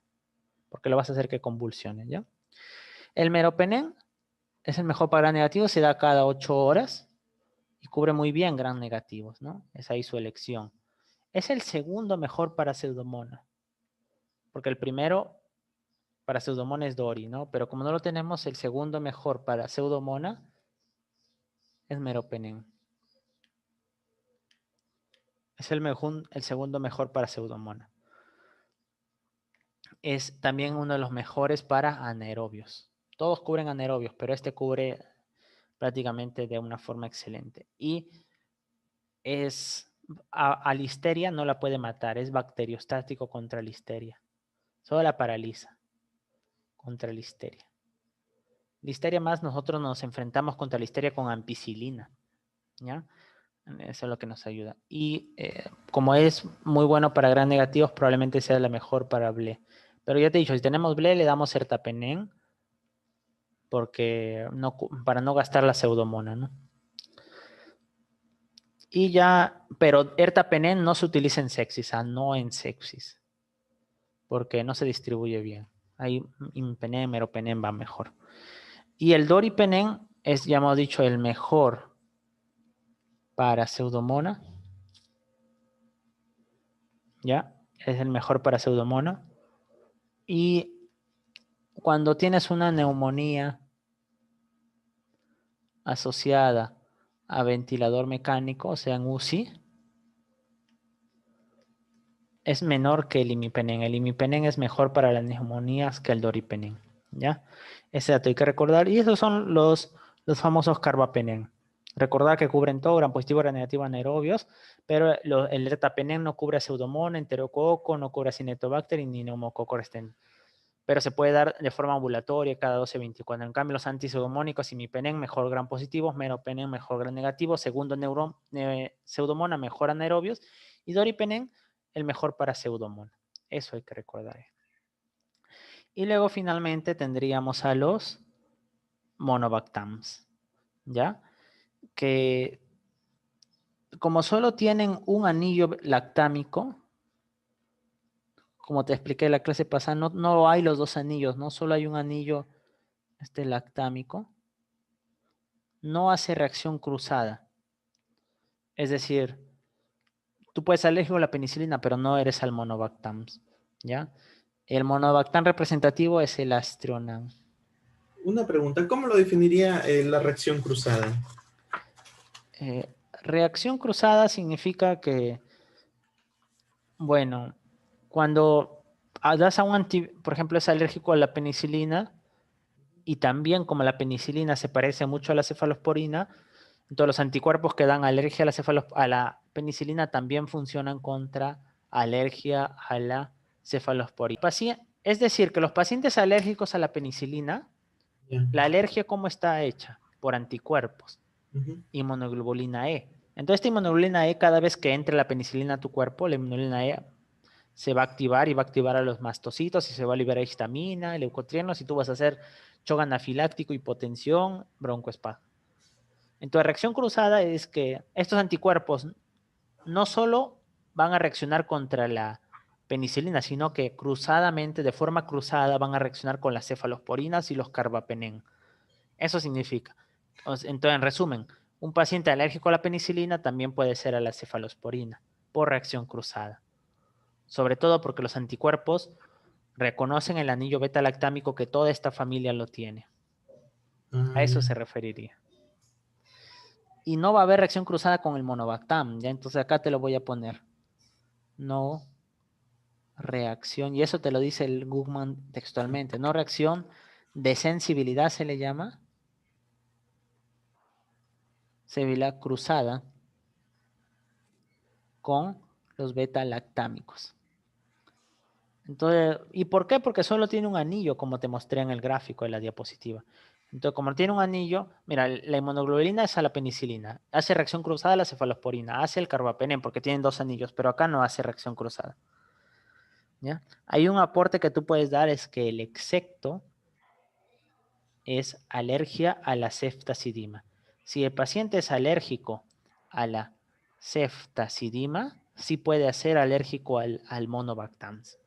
Speaker 1: porque lo vas a hacer que convulsione, ¿ya? El meropenem es el mejor para gram negativo, se da cada 8 horas y cubre muy bien gram negativos, ¿no? Es ahí su elección. Es el segundo mejor para pseudomonas, porque el primero para pseudomonas es Dori, ¿no? Pero como no lo tenemos, el segundo mejor para pseudomonas es meropenem. Es el segundo mejor para pseudomonas. Es también uno de los mejores para anaerobios. Todos cubren anaerobios, pero este cubre prácticamente de una forma excelente. Y a listeria no la puede matar, es bacteriostático contra listeria. Solo la paraliza contra listeria. Listeria más nosotros nos enfrentamos contra listeria con ampicilina, ¿ya? Eso es lo que nos ayuda. Y como es muy bueno para gram negativos, probablemente sea la mejor para BLE. Pero ya te he dicho, si tenemos ble, le damos ertapenem porque para no gastar la pseudomona, ¿no? Y ya, pero ertapenem no se utiliza en sepsis, no en sepsis, porque no se distribuye bien. Ahí imipenem, meropenem va mejor. Y el doripenem es, ya hemos dicho, el mejor para pseudomona. ¿Ya? Es el mejor para pseudomona. Y cuando tienes una neumonía asociada a ventilador mecánico, o sea, en UCI, es menor que el imipenem. El imipenem es mejor para las neumonías que el doripenem, ¿ya? Ese dato hay que recordar. Y esos son los famosos carbapenem. Recordar que cubren todo, gram positivo, gram negativo, anaerobios, pero el ertapenem no cubre a pseudomonas, enterococo, no cubre a cinetobacter ni neumococo resistente. Pero se puede dar de forma ambulatoria cada 12-24. En cambio, los antipseudomónicos, imipenem, mejor gram positivos, meropenem, mejor gram negativo, segundo pseudomona, mejor anaerobios, y doripenem, el mejor para pseudomona. Eso hay que recordar. Y luego finalmente tendríamos a los monobactams, ¿ya? Que como solo tienen un anillo lactámico, como te expliqué en la clase pasada, no hay los dos anillos, ¿no? Solo hay un anillo lactámico. No hace reacción cruzada. Es decir, tú puedes ser alérgico a la penicilina, pero no eres al monobactams, ¿ya? El monobactam representativo es el Aztreonam.
Speaker 2: Una pregunta, ¿cómo lo definiría la reacción cruzada?
Speaker 1: Reacción cruzada significa que, bueno, cuando das a un por ejemplo, es alérgico a la penicilina, y también como la penicilina se parece mucho a la cefalosporina, entonces los anticuerpos que dan alergia a la penicilina también funcionan contra alergia a la cefalosporina. Es decir, que los pacientes alérgicos a la penicilina,
Speaker 2: Ya.
Speaker 1: la alergia ¿cómo está hecha? Por anticuerpos,
Speaker 2: Ujú.
Speaker 1: inmunoglobulina E. Entonces esta inmunoglobulina E, cada vez que entre la penicilina a tu cuerpo, la inmunoglobulina E se va a activar y va a activar a los mastocitos y se va a liberar histamina, leucotrienos y tú vas a hacer shock anafiláctico, hipotensión, broncoespasmo. Entonces, reacción cruzada es que estos anticuerpos no solo van a reaccionar contra la penicilina, sino que cruzadamente, de forma cruzada, van a reaccionar con las cefalosporinas y los carbapenem. Eso significa. Entonces, en resumen, un paciente alérgico a la penicilina también puede ser a la cefalosporina por reacción cruzada. Sobre todo porque los anticuerpos reconocen el anillo beta-lactámico que toda esta familia lo tiene.
Speaker 2: Ah,
Speaker 1: A eso
Speaker 2: ya.
Speaker 1: se referiría. Y no va a haber reacción cruzada con el monobactam, ¿ya? Entonces acá te lo voy a poner. No reacción, y eso te lo dice el Gugman textualmente. No reacción de sensibilidad se le llama. Sensibilidad cruzada con los beta-lactámicos. Entonces, ¿y por qué? Porque solo tiene un anillo, como te mostré en el gráfico de la diapositiva. Entonces, como tiene un anillo, mira, la inmunoglobulina es a la penicilina, hace reacción cruzada a la cefalosporina, hace el carbapenem, porque tienen dos anillos, pero acá no hace reacción cruzada. ¿Ya? Hay un aporte que tú puedes dar, es que el execto es alergia a la ceftazidima. Si el paciente es alérgico a la ceftazidima, sí puede ser alérgico al monobactams.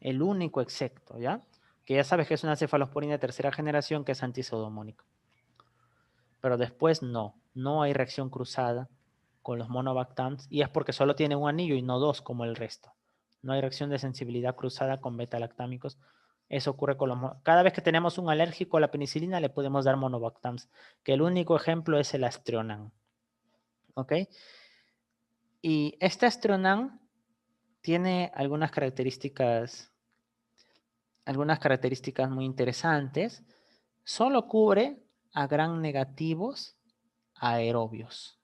Speaker 1: El único excepto, ¿ya? Que ya sabes que es una cefalosporina de tercera generación que es antipseudomónico. Pero después no hay reacción cruzada con los monobactams y es porque solo tiene un anillo y no dos como el resto. No hay reacción de sensibilidad cruzada con beta-lactámicos. Eso ocurre con los... Cada vez que tenemos un alérgico a la penicilina le podemos dar monobactams, que el único ejemplo es el Aztreonam. ¿Ok? Y este Aztreonam tiene algunas características muy interesantes. Solo cubre a gram negativos aerobios.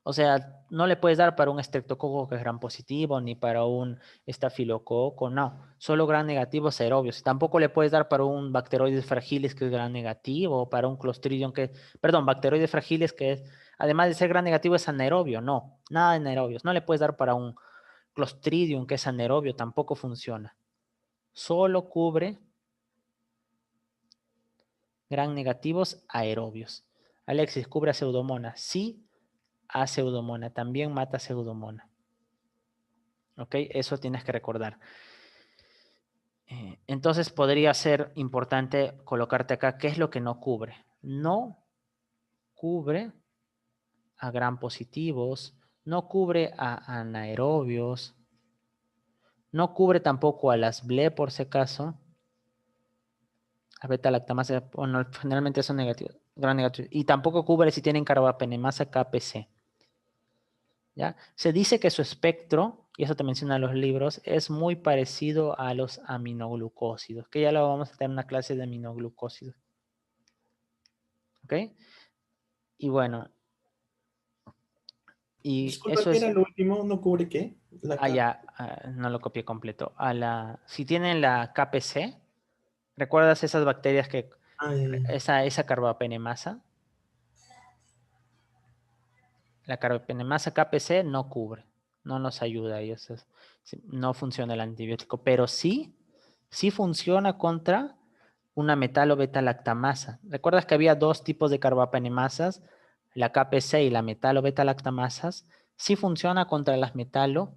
Speaker 1: O sea, no le puedes dar para un estreptococo que es gram positivo, ni para un estafilococo, no. Solo gram negativos aerobios. Tampoco le puedes dar para un bacteroides fragiles que es gram negativo, o para un clostridium que, perdón, bacteroides fragiles que es, además de ser gram negativo, es anaerobio. No, nada de anaerobios. No le puedes dar para un clostridium que es anaerobio, tampoco funciona. solo cubre gram negativos aerobios. Alexis, ¿cubre a Pseudomonas? Sí, a Pseudomonas. También mata a Pseudomonas. ¿Ok? Eso tienes que recordar. Entonces podría ser importante colocarte acá qué es lo que no cubre. No cubre a gram positivos, no cubre a anaerobios, no cubre tampoco a las BLE por si acaso, a beta-lactamasa, bueno, generalmente son negativos, gram negativos, y tampoco cubre si tienen carbapenemasa KPC. ¿Ya? Se dice que su espectro, y eso te mencionan los libros, es muy parecido a los aminoglucósidos, que ya lo vamos a tener en una clase de aminoglucósidos. ¿Ok? Y bueno, y
Speaker 2: Disculpa,
Speaker 1: eso
Speaker 2: ¿qué
Speaker 1: es,
Speaker 2: era lo último? ¿No cubre qué? La K.
Speaker 1: allá, no lo copié completo. Si tienen la KPC, ¿recuerdas esas bacterias que,
Speaker 2: Ah, ya, ya.
Speaker 1: esa carbapenemasa? La carbapenemasa KPC no cubre, no nos ayuda, y eso no funciona el antibiótico, pero sí funciona contra una metalo beta-lactamasa. ¿Recuerdas que había dos tipos de carbapenemasas? La KPC y la metalo beta-lactamasas. Sí funciona contra las metalo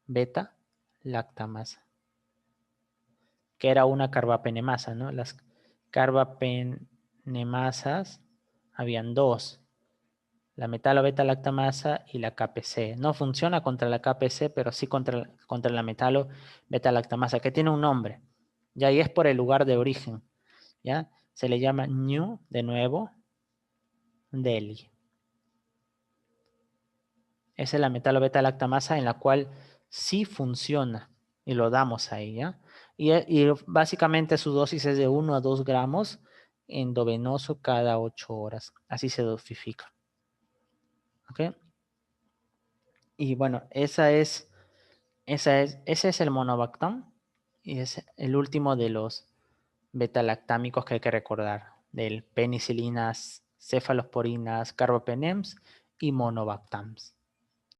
Speaker 1: beta-lactamasa, que era una carbapenemasa, ¿no? Las carbapenemasas habían dos, la metalo beta-lactamasa y la KPC. No funciona contra la KPC, pero sí contra la metalo beta-lactamasa, que tiene un nombre, ya, y es por el lugar de origen, ¿ya? Se le llama New, de nuevo, Delhi. Esa es la metalo beta-lactamasa en la cual sí funciona y lo damos ahí, ¿ya? Y básicamente su dosis es de 1 a 2 gramos endovenoso cada 8 horas. Así se dosifica. ¿Ok? Y bueno, ese es el monobactam y es el último de los beta-lactámicos que hay que recordar, del penicilinas, cefalosporinas, carbapenems y monobactams.